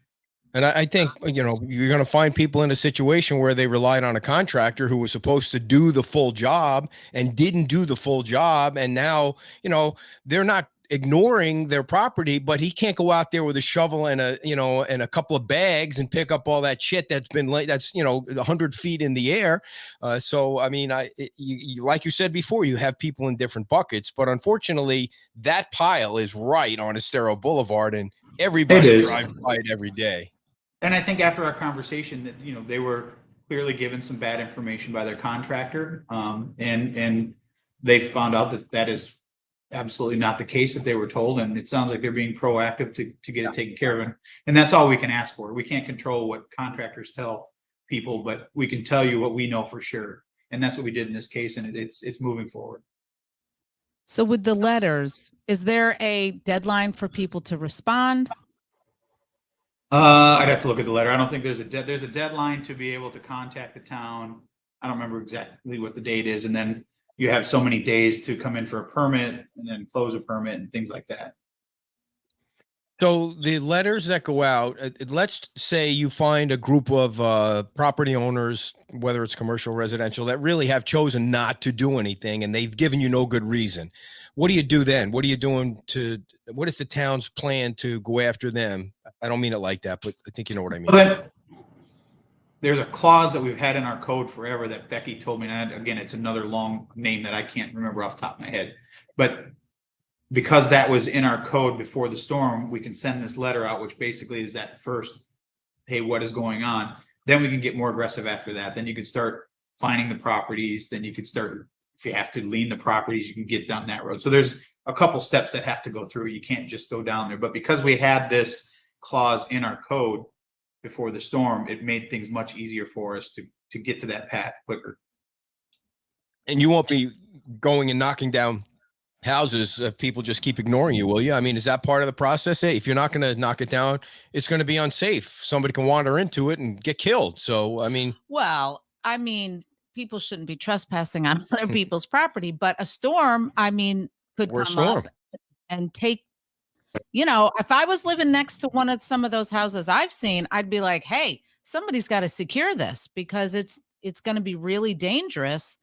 And I think, you're going to find people in a situation where they relied on a contractor who was supposed to do the full job and didn't do the full job. And now, they're not ignoring their property, but he can't go out there with a shovel and a couple of bags and pick up all that shit that's been that's 100 feet in the air. So I mean, like you said before, you have people in different buckets, but unfortunately, that pile is right on Estero Boulevard, and everybody drives by it every day. And I think after our conversation that they were clearly given some bad information by their contractor, and they found out that is absolutely not the case that they were told, and it sounds like they're being proactive to get it taken care of. And that's all we can ask for. We can't control what contractors tell people, but we can tell you what we know for sure, and that's what we did in this case, and it's moving forward. So with the letters, is there a deadline for people to respond? I'd have to look at the letter. I don't think there's there's a deadline to be able to contact the town. I don't remember exactly what the date is, and then you have so many days to come in for a permit and then close a permit and things like that. So the letters that go out, let's say you find a group of property owners, whether it's commercial, or residential, that really have chosen not to do anything and they've given you no good reason. What do you do then? What is the town's plan to go after them? I don't mean it like that, but I think you know what I mean. Well, then, there's a clause that we've had in our code forever that Becky told me, and again, it's another long name that I can't remember off the top of my head, but because that was in our code before the storm, we can send this letter out, which basically is that first, hey, what is going on? Then we can get more aggressive after that. Then you can start finding the properties. Then you could start, if you have to lien the properties, you can get down that road. So there's a couple steps that have to go through. You can't just go down there. But because we had this clause in our code before the storm, it made things much easier for us to get to that path quicker. And you won't be going and knocking down houses if people just keep ignoring you, will you? I mean, is that part of the process? Hey, if you're not going to knock it down, it's going to be unsafe. Somebody can wander into it and get killed. So, I mean, Well, I mean, people shouldn't be trespassing on other people's property, but a storm, I mean, could we're come up storm. and take, if I was living next to some of those houses I've seen, I'd be like, hey, somebody's got to secure this because it's going to be really dangerous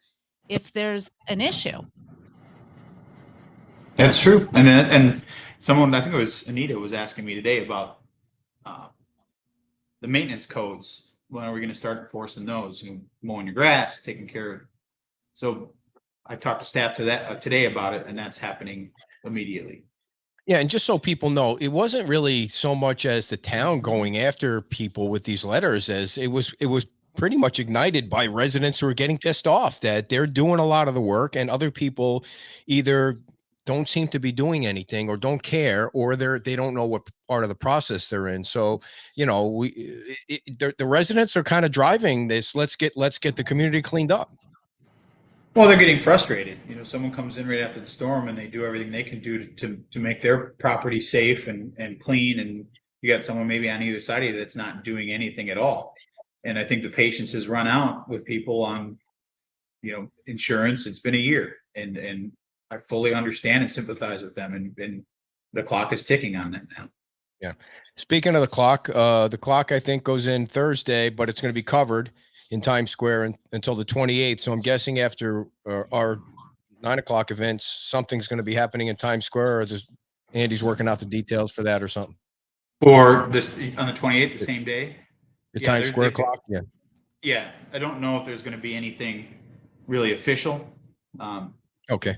if there's an issue. That's true. And someone, I think it was Anita, was asking me today about the maintenance codes. When are we going to start enforcing those? Mowing your grass, taking care of. So I talked to staff today about it, and that's happening immediately. Yeah, and just so people know, it wasn't really so much as the town going after people with these letters as it was pretty much ignited by residents who are getting pissed off that they're doing a lot of the work and other people either don't seem to be doing anything or don't care, or they don't know what part of the process they're in. So, the residents are kind of driving this. Let's get the community cleaned up. Well, they're getting frustrated. Someone comes in right after the storm and they do everything they can do to make their property safe and clean. And you got someone maybe on either side of you that's not doing anything at all. And I think the patience has run out with people on, insurance. It's been a year, and I fully understand and sympathize with them, and the clock is ticking on that now. Yeah. Speaking of the clock I think goes in Thursday, but it's going to be covered in Times Square until the 28th. So I'm guessing after our 9:00 events, something's going to be happening in Times Square, or Andy's working out the details for that or something. Or this on the 28th, the same day. The Times Square clock. Yeah. Yeah. I don't know if there's going to be anything really official. Okay.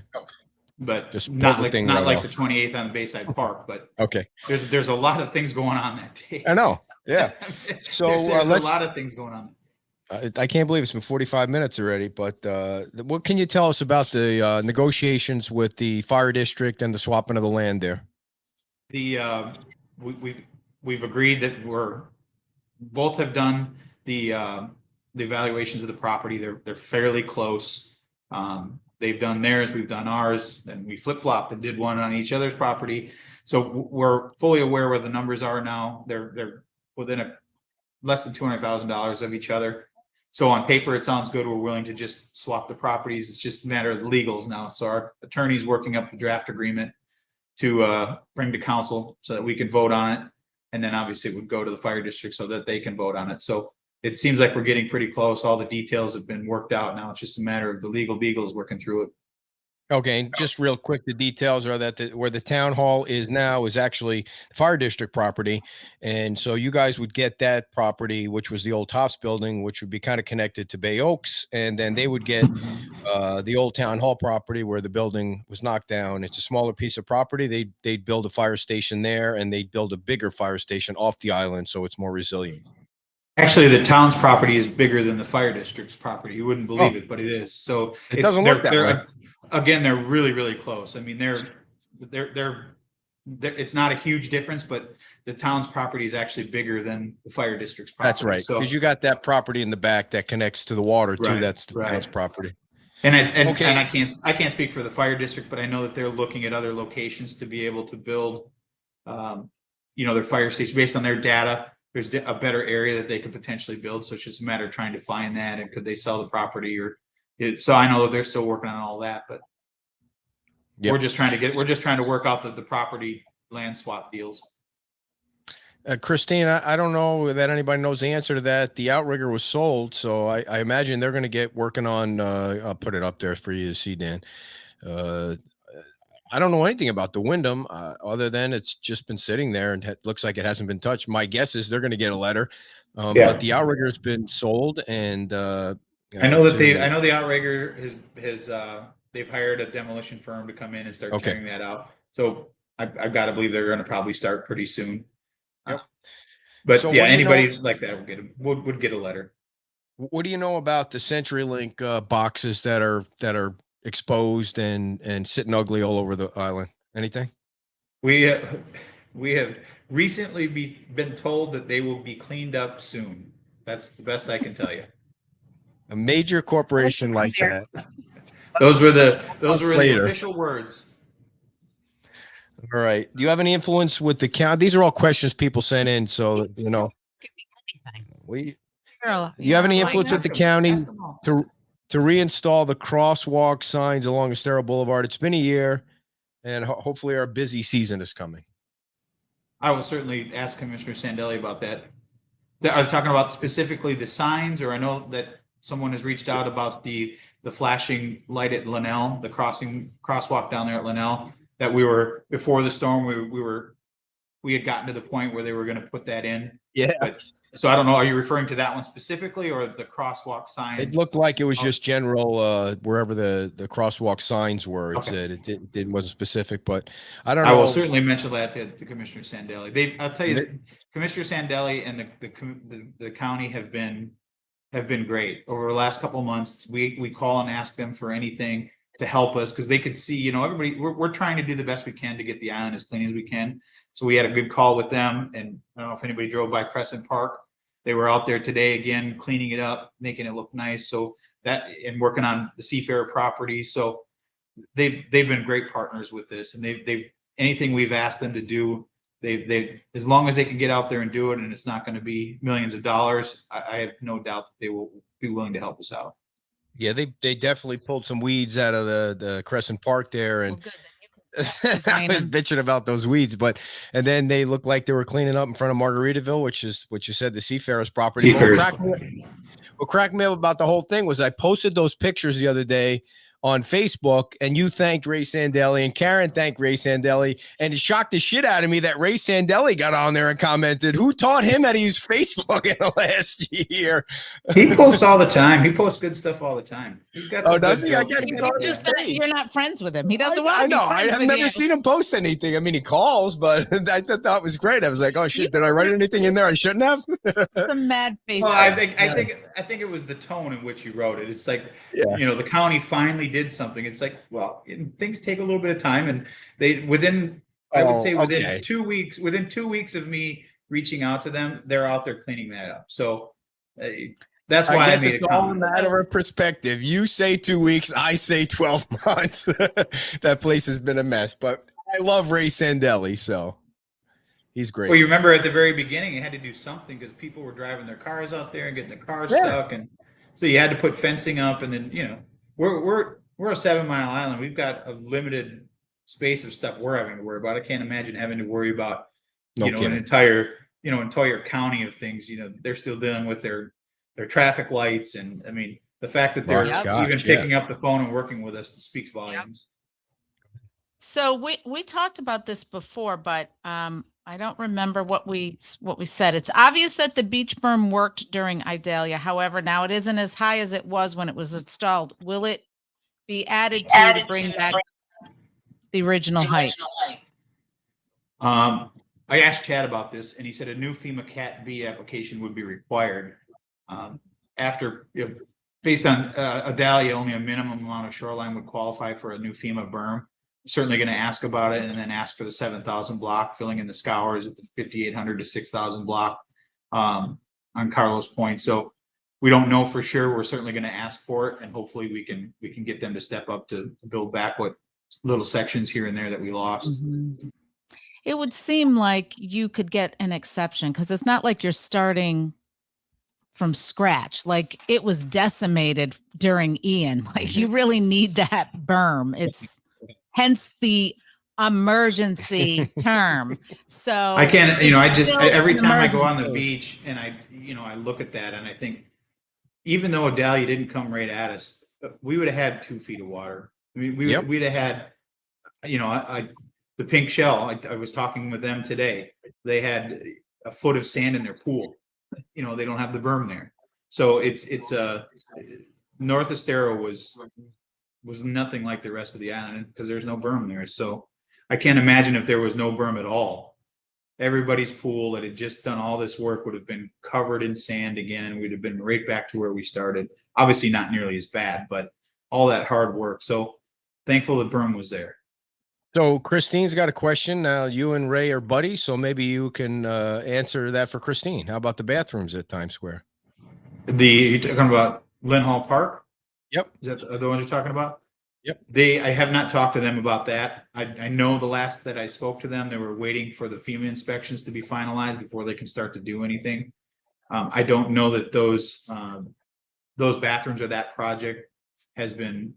But Just not like the 28th on the Bayside Park, but okay. There's a lot of things going on that day. I know. Yeah. So there's a lot of things going on. I can't believe it's been 45 minutes already, but what can you tell us about the negotiations with the fire district and the swapping of the land there? We've agreed that both have done the evaluations of the property. They're fairly close. They've done theirs, we've done ours, then we flip-flopped and did one on each other's property. So we're fully aware where the numbers are now. They're within less than $200,000 of each other. So on paper, it sounds good. We're willing to just swap the properties. It's just a matter of the legals now. So our attorney's working up the draft agreement to bring to council so that we can vote on it. And then obviously it would go to the fire district so that they can vote on it. So it seems like we're getting pretty close. All the details have been worked out. Now it's just a matter of the legal beagles working through it. Okay, and just real quick, the details are that where the town hall is now is actually the fire district property. And so you guys would get that property, which was the old Tofts building, which would be kind of connected to Bay Oaks. And then they would get the old town hall property where the building was knocked down. It's a smaller piece of property. They'd build a fire station there, and they'd build a bigger fire station off the island, so it's more resilient. Actually, the town's property is bigger than the fire district's property. You wouldn't believe it, but it is. So it doesn't look that way. Again, they're really, really close. I mean, it's not a huge difference, but the town's property is actually bigger than the fire district's property. That's right, because you got that property in the back that connects to the water too. Right, That's the town's property. Okay. and I can't speak for the fire district, but I know that they're looking at other locations to be able to build, their fire station based on their data. There's a better area that they could potentially build. So it's just a matter of trying to find that, and could they sell the property so I know that they're still working on all that, but Yep. we're just trying to work out the property land swap deals. Christine, I don't know that anybody knows the answer to that. The Outrigger was sold, so I imagine they're going to get working on. I'll put it up there for you to see, Dan. I don't know anything about the Wyndham other than it's just been sitting there and it looks like it hasn't been touched. My guess is they're going to get a letter, but the Outrigger's been sold, and I know the Outrigger has they've hired a demolition firm to come in and start tearing that out. So I've got to believe they're going to probably start pretty soon. Yep. But So yeah, anybody like that would get a letter. What do you know about the CenturyLink boxes that are exposed and sitting ugly all over the island? Anything? We have recently been told that they will be cleaned up soon. That's the best I can tell you. A major corporation like that. Those were the Later. official words. All right. Do you have any influence with the county? These are all questions people sent in, so you know. You have any influence with the county to reinstall the crosswalk signs along Estero Boulevard? It's been a year, and hopefully our busy season is coming. I will certainly ask Commissioner Sandelli about that. Are you talking about specifically the signs, or I know that someone has reached out about the flashing light at Linnell, the crosswalk down there at Linnell, that we were before the storm. We had gotten to the point where they were going to put that in. Yeah. So I don't know. Are you referring to that one specifically, or the crosswalk signs? It looked like it was just general, wherever the crosswalk signs were. It wasn't specific, but I don't know. I will certainly mention that to Commissioner Sandelli. I'll tell you that Commissioner Sandelli and the county have been great over the last couple of months. We call and ask them for anything to help us, because they could see, everybody, we're trying to do the best we can to get the island as clean as we can. So we had a good call with them, and I don't know if anybody drove by Crescent Park. They were out there today again, cleaning it up, making it look nice. So that, and working on the Seafarer property. So they've been great partners with this, and they've anything we've asked them to do, they as long as they can get out there and do it, and it's not going to be millions of dollars, I have no doubt that they will be willing to help us out. Yeah, they definitely pulled some weeds out of the Crescent Park there, and I was bitching about those weeds, and then they looked like they were cleaning up in front of Margaritaville, which is what you said, the Seafarers property. What cracked me up about the whole thing was I posted those pictures the other day on Facebook, and you thanked Ray Sandelli, and Karen thanked Ray Sandelli, and it shocked the shit out of me that Ray Sandelli got on there and commented, "Who taught him how to use Facebook in the last year?" He posts all the time. He posts good stuff all the time. He's got some good jokes. You're not friends with him. He doesn't want I to be know. friends I've with never you. seen him post anything. I mean, he calls, but I thought that was great. I was like, "Oh shit, did I write anything in there I shouldn't have?" The mad face. Well, I think it was the tone in which you wrote it. It's like, the county finally did something. It's like, well, things take a little bit of time, and within 2 weeks, within 2 weeks of me reaching out to them, they're out there cleaning that up. So that's why I made it's all a matter of perspective. You say 2 weeks, I say 12 months. That place has been a mess, but I love Ray Sandelli, so he's great. Well, you remember at the very beginning, you had to do something because people were driving their cars out there and getting their cars stuck, and so you had to put fencing up, and then we're a 7 Mile island. We've got a limited space of stuff we're having to worry about. I can't imagine having to worry about an entire county of things. They're still dealing with their traffic lights, and I mean the fact that they're even picking up the phone and working with us speaks volumes. So we talked about this before, but I don't remember what we said. It's obvious that the beach berm worked during Idalia. However, now it isn't as high as it was when it was installed. Will it be added to bring back the original height? I asked Chad about this, and he said a new FEMA Cat B application would be required. After, based on Idalia, only a minimum amount of shoreline would qualify for a new FEMA berm. Certainly going to ask about it, and then ask for the 7,000 block, filling in the scours at the 5,800 to 6,000 block on Carlos Point. So we don't know for sure. We're certainly going to ask for it, and hopefully we can get them to step up to build back what little sections here and there that we lost. It would seem like you could get an exception because it's not like you're starting from scratch. Like it was decimated during Ian. Like you really need that berm. It's hence the emergency term. So I can't, every an time I go on the emergency. beach and I look at that and I think, even though Adalia didn't come right at us, we would have had 2 feet of water. I mean, we'd have had, the pink shell. I was talking with them today. They had a foot of sand in their pool. They don't have the berm there. So it's North Estero was nothing like the rest of the island because there's no berm there. So I can't imagine if there was no berm at all. Everybody's pool that had just done all this work would have been covered in sand again, and we'd have been right back to where we started. Obviously not nearly as bad, but all that hard work. So thankful the berm was there. So Christine's got a question. Now you and Ray are buddies, so maybe you can answer that for Christine. How about the bathrooms at Times Square? You're talking about Lynn Hall Park? Yep. Is that the ones you're talking about? Yep. I have not talked to them about that. I know the last that I spoke to them, they were waiting for the FEMA inspections to be finalized before they can start to do anything. I don't know that those bathrooms or that project has been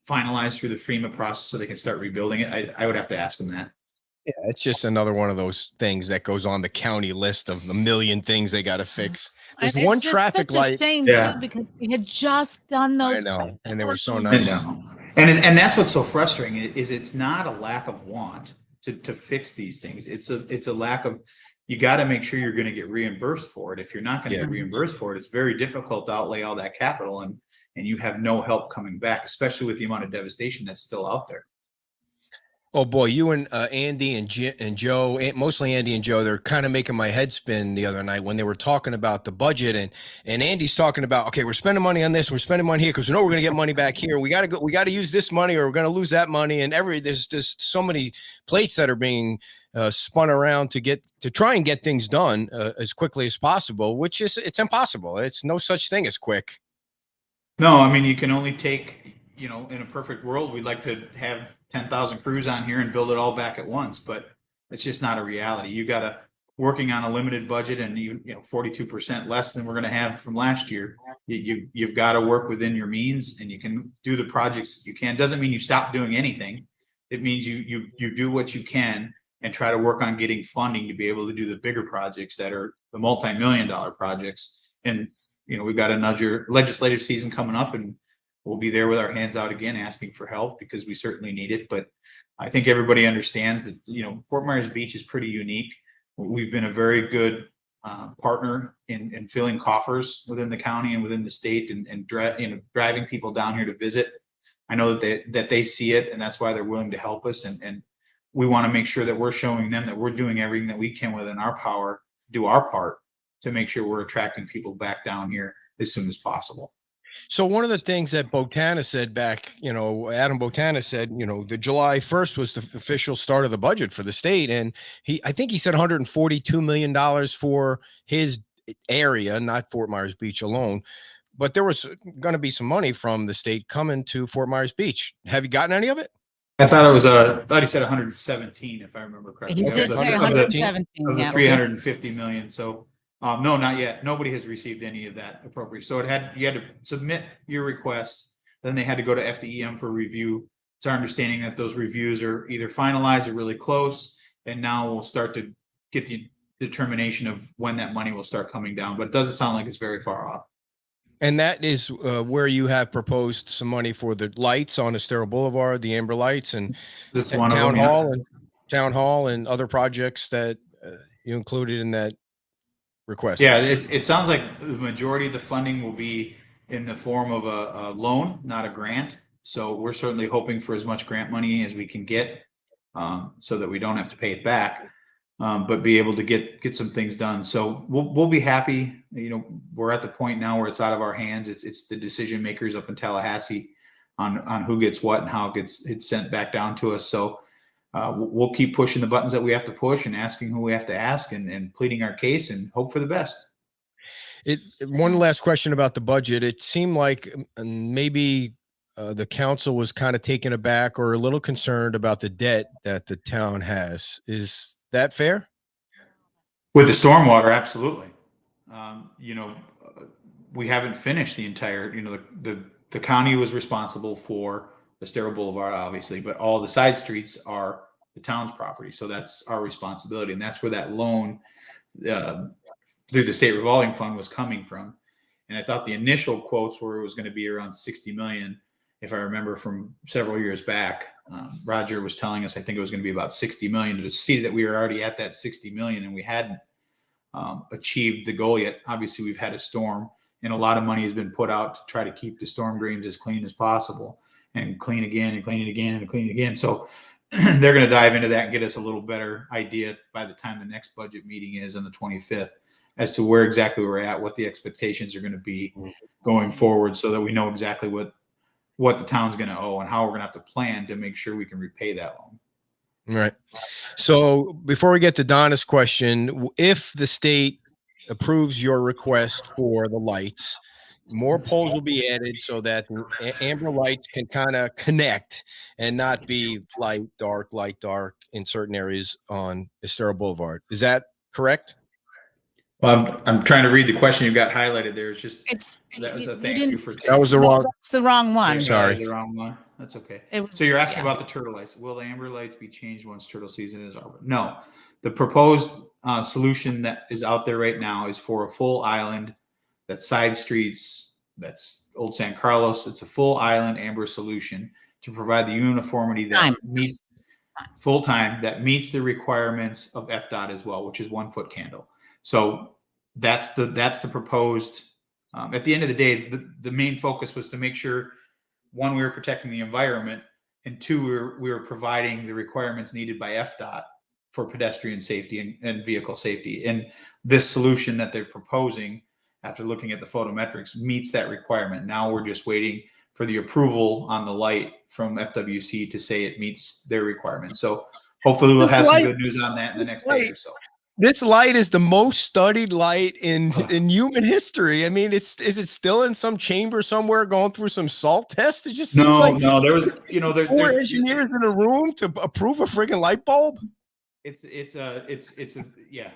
finalized through the FEMA process so they can start rebuilding it. I would have to ask them that. Yeah, it's just another one of those things that goes on the county list of a million things they got to fix. There's And one it's just traffic such a light. shame, Yeah. too, because we had just done those. I know, and they were so I nice. know. And that's what's so frustrating is it's not a lack of want to fix these things. It's a lack of, you got to make sure you're going to get reimbursed for it. If you're not going to Yeah. get reimbursed for it, it's very difficult to outlay all that capital and you have no help coming back, especially with the amount of devastation that's still out there. Oh boy, you and Andy and Joe, mostly Andy and Joe, they're kind of making my head spin the other night when they were talking about the budget and Andy's talking about, okay, we're spending money on this, we're spending money here because we know we're going to get money back here. We got to use this money or we're going to lose that money. And there's just so many plates that are being spun around to try and get things done as quickly as possible, which it's impossible. It's no such thing as quick. No, I mean, you can only take, in a perfect world, we'd like to have 10,000 crews on here and build it all back at once, but it's just not a reality. You got to working on a limited budget and 42% less than we're going to have from last year. You've got to work within your means, and you can do the projects you can. Doesn't mean you stop doing anything. It means you do what you can and try to work on getting funding to be able to do the bigger projects that are the multi-million-dollar projects. And we've got another legislative season coming up, and we'll be there with our hands out again, asking for help because we certainly need it. But I think everybody understands that, Fort Myers Beach is pretty unique. We've been a very good partner in filling coffers within the county and within the state and driving people down here to visit. I know that they see it, and that's why they're willing to help us. And we want to make sure that we're showing them that we're doing everything that we can within our power, do our part to make sure we're attracting people back down here as soon as possible. So one of the things that Botana said back, Adam Botana said, the July 1st was the official start of the budget for the state. And I think he said $142 million for his area, not Fort Myers Beach alone. But there was going to be some money from the state coming to Fort Myers Beach. Have you gotten any of it? I thought he said 117, if I remember correctly. He did say Of 117. the Yeah. 350 million. So no, not yet. Nobody has received any of that appropriate. So you had to submit your requests. Then they had to go to FDEM for review. It's our understanding that those reviews are either finalized or really close. And now we'll start to get the determination of when that money will start coming down. But it doesn't sound like it's very far off. And that is where you have proposed some money for the lights on Estero Boulevard, the amber lights, and That's one of town them. hall and town hall and other projects that you included in that request. Yeah, it sounds like the majority of the funding will be in the form of a loan, not a grant. So we're certainly hoping for as much grant money as we can get, so that we don't have to pay it back, but be able to get some things done. So we'll be happy. We're at the point now where it's out of our hands. It's the decision makers up in Tallahassee on who gets what and how it's sent back down to us. So we'll keep pushing the buttons that we have to push and asking who we have to ask and pleading our case and hope for the best. One last question about the budget. It seemed like maybe the council was kind of taken aback or a little concerned about the debt that the town has. Is that fair? With the stormwater, absolutely. You know, we haven't finished the entire, you know, the county was responsible for Estero Boulevard, obviously, but all the side streets are the town's property. So that's our responsibility. And that's where that loan through the state revolving fund was coming from. And I thought the initial quotes were it was going to be around 60 million. If I remember from several years back, Roger was telling us, I think it was going to be about 60 million. To see that we were already at that 60 million and we hadn't achieved the goal yet. Obviously, we've had a storm and a lot of money has been put out to try to keep the storm drains as clean as possible and clean again and clean it again and clean it again. So they're going to dive into that and get us a little better idea by the time the next budget meeting is on the 25th as to where exactly we're at, what the expectations are going to be going forward so that we know exactly what the town's going to owe and how we're going to have to plan to make sure we can repay that loan. Right. So before we get to Donna's question, if the state approves your request for the lights, more poles will be added so that amber lights can kind of connect and not be light, dark in certain areas on Estero Boulevard. Is that correct? Well, I'm trying to read the question you've got highlighted there. It's just that was a thank you for that was the wrong. That's the wrong one. Sorry. The wrong one. That's okay. It- So you're asking about the turtle lights. Will the amber lights be changed once turtle season is over? No. The proposed solution that is out there right now is for a full island, that's side streets, that's Old San Carlos. It's a full island amber solution to provide the uniformity that meets full time, that meets the requirements of FDOT as well, which is 1 foot candle. So that's the proposed. At the end of the day, the main focus was to make sure, one, we were protecting the environment, and two, we were providing the requirements needed by FDOT for pedestrian safety and vehicle safety. And this solution that they're proposing, after looking at the photometrics, meets that requirement. Now we're just waiting for the approval on the light from FWC to say it meets their requirements. So hopefully we'll have some good news on that in the next day or so. This light is the most studied light in human history. I mean, is it still in some chamber somewhere going through some salt test? It just seems like there was, you know, there's four engineers in a room to approve a friggin' light bulb. It's yeah.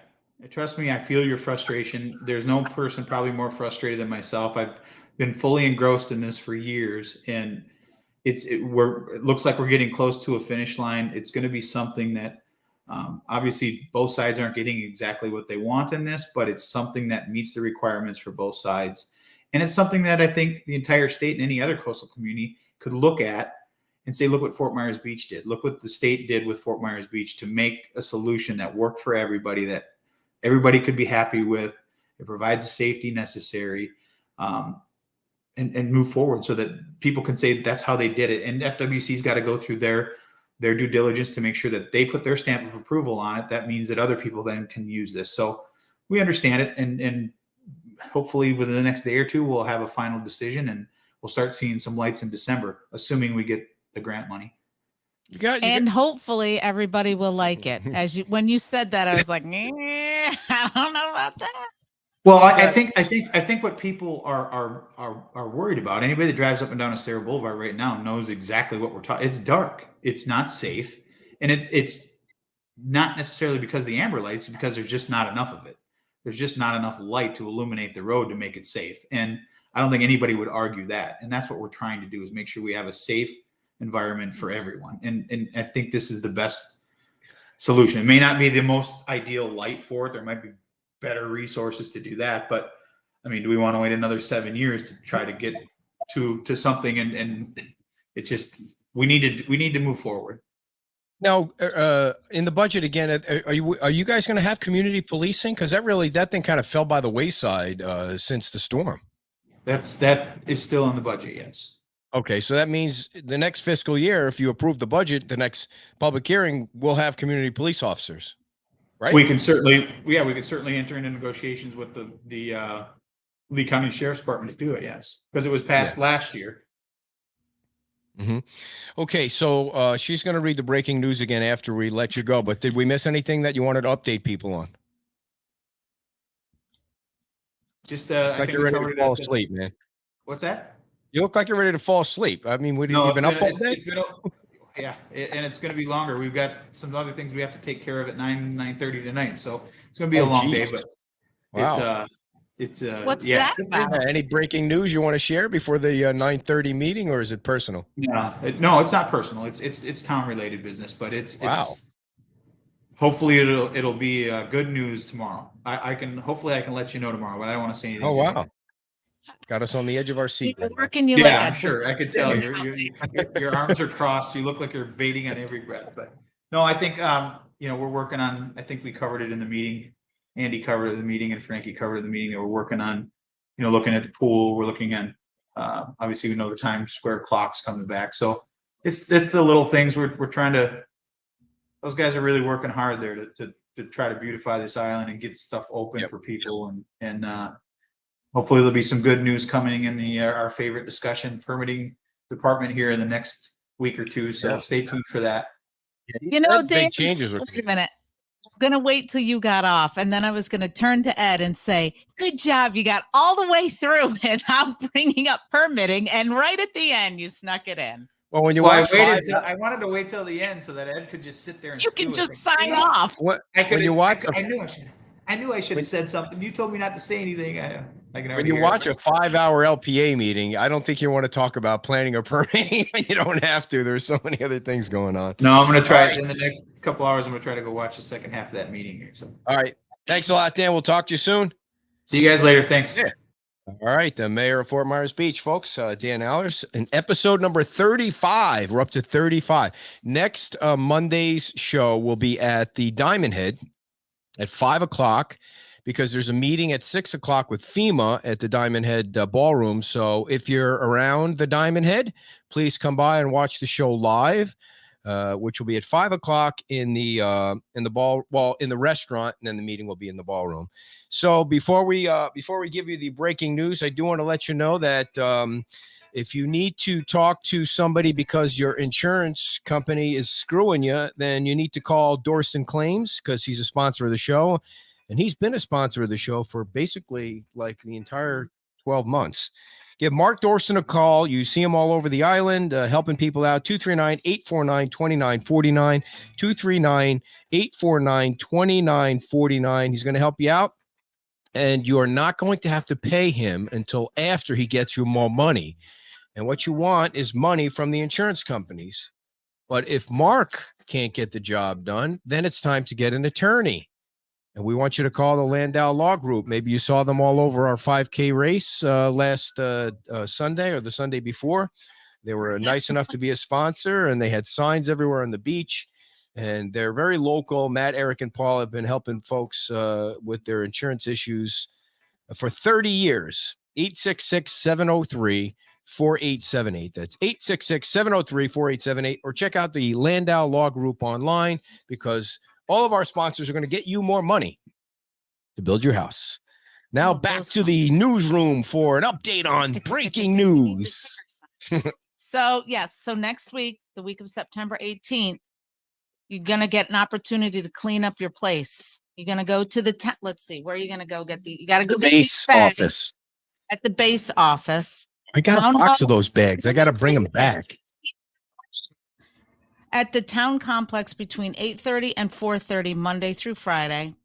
Trust me, I feel your frustration. There's no person probably more frustrated than myself. I've been fully engrossed in this for years, and it looks like we're getting close to a finish line. It's going to be something that obviously both sides aren't getting exactly what they want in this, but it's something that meets the requirements for both sides. And it's something that I think the entire state and any other coastal community could look at and say, look what Fort Myers Beach did. Look what the state did with Fort Myers Beach to make a solution that worked for everybody, that everybody could be happy with. It provides the safety necessary, and move forward so that people can say that's how they did it. And FWC's got to go through their due diligence to make sure that they put their stamp of approval on it. That means that other people then can use this. So we understand it, and hopefully within the next day or two, we'll have a final decision and we'll start seeing some lights in December, assuming we get the grant money. And hopefully everybody will like it. When you said that, I was like, I don't know about that. Well, I think what people are worried about, anybody that drives up and down Estero Boulevard right now knows exactly what we're talking. It's dark. It's not safe. And it's not necessarily because of the amber lights, it's because there's just not enough of it. There's just not enough light to illuminate the road to make it safe. And I don't think anybody would argue that. And that's what we're trying to do, is make sure we have a safe environment for everyone. And I think this is the best solution. It may not be the most ideal light for it. There might be better resources to do that. But I mean, do we want to wait another 7 years to try to get to something? And it's just, we need to move forward. Now, in the budget again, are you guys going to have community policing? Because that thing kind of fell by the wayside since the storm. That is still in the budget, yes. Okay, so that means the next fiscal year, if you approve the budget, the next public hearing, we'll have community police officers, right? We can certainly enter into negotiations with the Lee County Sheriff's Department to do it, yes, because it was passed last year. Mm-hmm. Okay, so she's going to read the breaking news again after we let you go, but did we miss anything that you wanted to update people on? Just I Like think you're we ready covered to it fall at the- asleep, man. What's that? You look like you're ready to fall asleep. I mean, No, you've been up all it's day? been yeah, and it's going to be longer. We've got some other things we have to take care of at 9:30 tonight, so it's going to be a Oh, long day. geez. But Wow. it's What's yeah. that about? Any breaking news you want to share before the 9:30 meeting, or is it personal? No, it's not personal. It's town related business, but Wow. it's hopefully it'll be good news tomorrow. I can hopefully I can let you know tomorrow, but I don't want to say anything. Oh, today. wow. Got us on the edge of our seat. You're right now. working you Yeah, like I'm a sure. I could tell your arms are crossed. You look like you're baiting on every breath. But no, I think we're working on. I think we covered it in the meeting. Andy covered it in the meeting, and Frankie covered it in the meeting. That we're working on, looking at the pool. We're looking at obviously we know the Times Square clocks coming back. So it's the little things we're trying to. Those guys are really working hard there to try to beautify this island and get stuff open for people and hopefully there'll be some good news coming in the our favorite discussion permitting department here in the next week or two. So stay tuned for that. Big Dan, changes. wait a minute. I'm going to wait till you got off. And then I was going to turn to Ed and say, good job. You got all the way through without bringing up permitting. And right at the end, you snuck it in. Well, when you Well, watch I wanted to wait till the end so that Ed could just sit there and You stew can it. just Like, sign off. when you watch I knew I should have said something. You told me not to say anything. I can when already you hear watch it. a 5-hour LPA meeting, I don't think you want to talk about planning or permitting. You don't have to. There's so many other things going on. No, I'm going to try All right. in the next couple hours. I'm going to try to go watch the second half of that meeting here. So All right. Thanks a lot, Dan. We'll talk to you soon. see you guys later. Thanks. Yeah. All right, the mayor of Fort Myers Beach, folks, Dan Allers, in episode number 35. We're up to 35. Next Monday's show will be at the Diamond Head at 5 o'clock because there's a meeting at 6 o'clock with FEMA at the Diamond Head ballroom. So if you're around the Diamond Head, please come by and watch the show live, which will be at 5 o'clock in the restaurant, and then the meeting will be in the ballroom. So before we give you the breaking news, I do want to let you know that if you need to talk to somebody because your insurance company is screwing you, then you need to call Dorston Claims because he's a sponsor of the show, and he's been a sponsor of the show for basically like the entire 12 months. Give Mark Dorston a call. You see him all over the island, helping people out. 239-849-2949. 239-849-2949. He's going to help you out. And you are not going to have to pay him until after he gets you more money. And what you want is money from the insurance companies. But if Mark can't get the job done, then it's time to get an attorney. And we want you to call the Landau Law Group. Maybe you saw them all over our 5K race last Sunday or the Sunday before. They were nice enough to be a sponsor, and they had signs everywhere on the beach. And they're very local. Matt, Eric, and Paul have been helping folks with their insurance issues for 30 years. 866-703-4878. That's 866-703-4878. Or check out the Landau Law Group online because all of our sponsors are going to get you more money to build your house. Now back to the newsroom for an update on breaking news. So, yes. So next week, the week of September 18th, you're going to get an opportunity to clean up your place. You're going to go to the let's see, where are you going to go get you got to go The get base these bags office. at the base office. I got Town a box hall. of those bags. I got to bring them back. At the town complex between 8:30 and 4:30, Monday through Friday.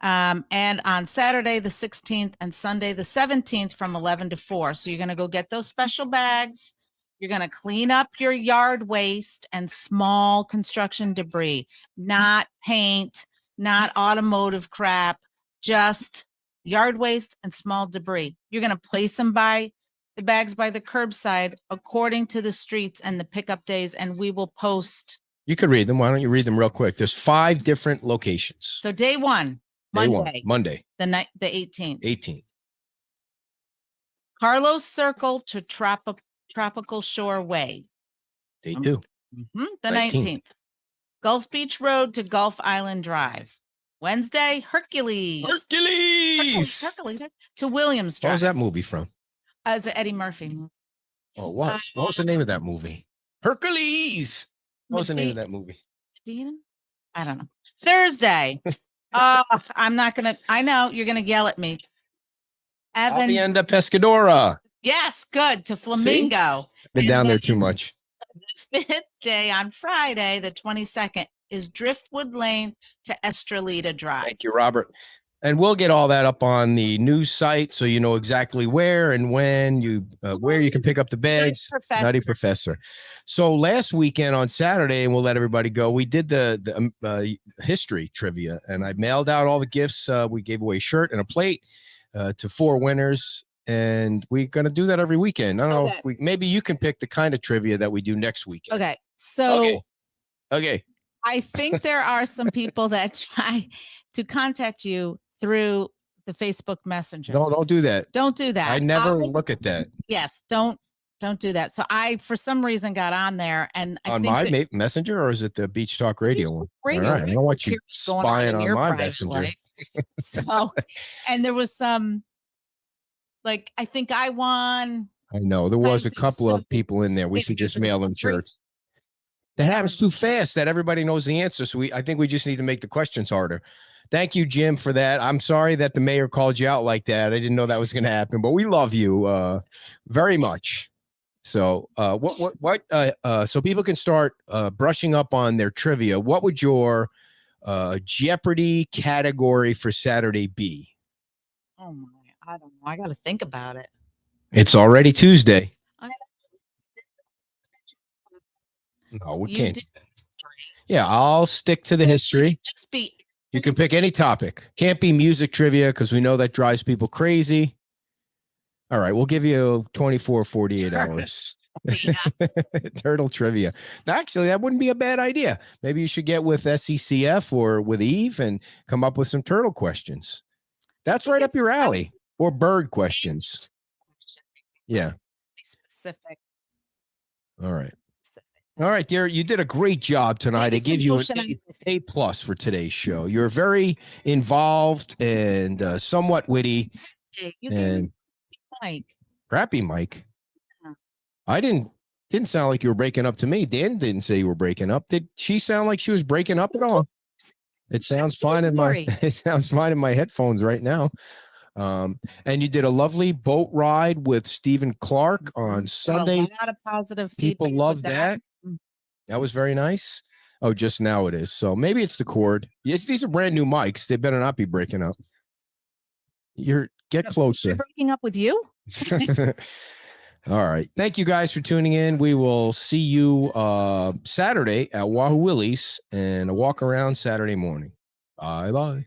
And on Saturday, the 16th and Sunday, the 17th from 11 to 4. So you're going to go get those special bags. You're going to clean up your yard waste and small construction debris, not paint, not automotive crap, just yard waste and small debris. You're going to place them by the bags by the curbside according to the streets and the pickup days, and we will post. You could read them. Why don't you read them real quick? There's 5 different locations. So day one, Day one, Monday, Monday, the 18th. 18th. Carlos Circle to Tropical Shore Way. Day 2. The 19th. 19th. Gulf Beach Road to Gulf Island Drive. Wednesday, Hercules. Hercules to Williams What Drive. was that movie from? As Eddie Murphy. Oh, what was the name of that movie? Hercules. What was the name of that movie? Medina? I don't know. Thursday. I'm not gonna. I know you're gonna yell at me. Evan, Hacienda Pescadora. yes, good, to Flamingo. Been And down there then too much. The fifth day on Friday, the 22nd, is Driftwood Lane to Estrelita Drive. Thank you, Robert. And we'll get all that up on the news site so you know exactly where and when where you can pick up the bags. Professor. Nutty Professor. So last weekend on Saturday, and we'll let everybody go, we did the history trivia, and I mailed out all the gifts. We gave away a shirt and a plate to 4 winners, and we're going to do that every weekend. I don't know if maybe you can pick the kind of trivia that we do next weekend. Okay, so Okay. I think there are some people that try to contact you through the Facebook Messenger. Don't do that. Don't do that. I never look at that. Yes, don't do that. So I, for some reason, got on there, and I On think my that messenger, or is it the Beach Talk Radio one? radio, All right. I don't want you here's going spying in on your my private messenger. life. So, and there was some, like, I think I won. I know there was a think couple so. of people in there. We Maybe should just there's mail them three. shirts. That happens too fast that everybody knows the answer. So I think we just need to make the questions harder. Thank you, Jim, for that. I'm sorry that the mayor called you out like that. I didn't know that was going to happen, but we love you very much. So so people can start brushing up on their trivia. What would your Jeopardy category for Saturday be? Oh my, I don't know. I got to think about it. It's already Tuesday. I- No, we You can't. did Yeah, I'll stick to the history. just be You can pick any topic. Can't be music trivia because we know that drives people crazy. All right, we'll give you 24, 48 hours. Turtle trivia. Actually, that wouldn't be a bad idea. Maybe you should get with SECF or with Eve and come up with some turtle questions. That's right up your alley. Or bird questions. Yeah. specific. All right. All right, dear. You did a great job tonight. I Maybe give some you an ocean A+ for today's show. You're very involved and somewhat witty. Hey, you And can Mike. crappy, Mike. Yeah. I didn't sound like you were breaking up to me. Dan didn't say you were breaking up. Did she sound like she was breaking up at all? It sounds fine in my headphones right now. And you did a lovely boat ride with Stephen Clark on Sunday. A lot of positive People feedback love with that. That was very nice. Oh, just now it is. So maybe it's the cord. Yes, these are brand new mics. They better not be breaking up. Get They're closer. breaking up with you? All right. Thank you guys for tuning in. We will see you Saturday at Wahoo Willie's and a walk around Saturday morning. Bye-bye.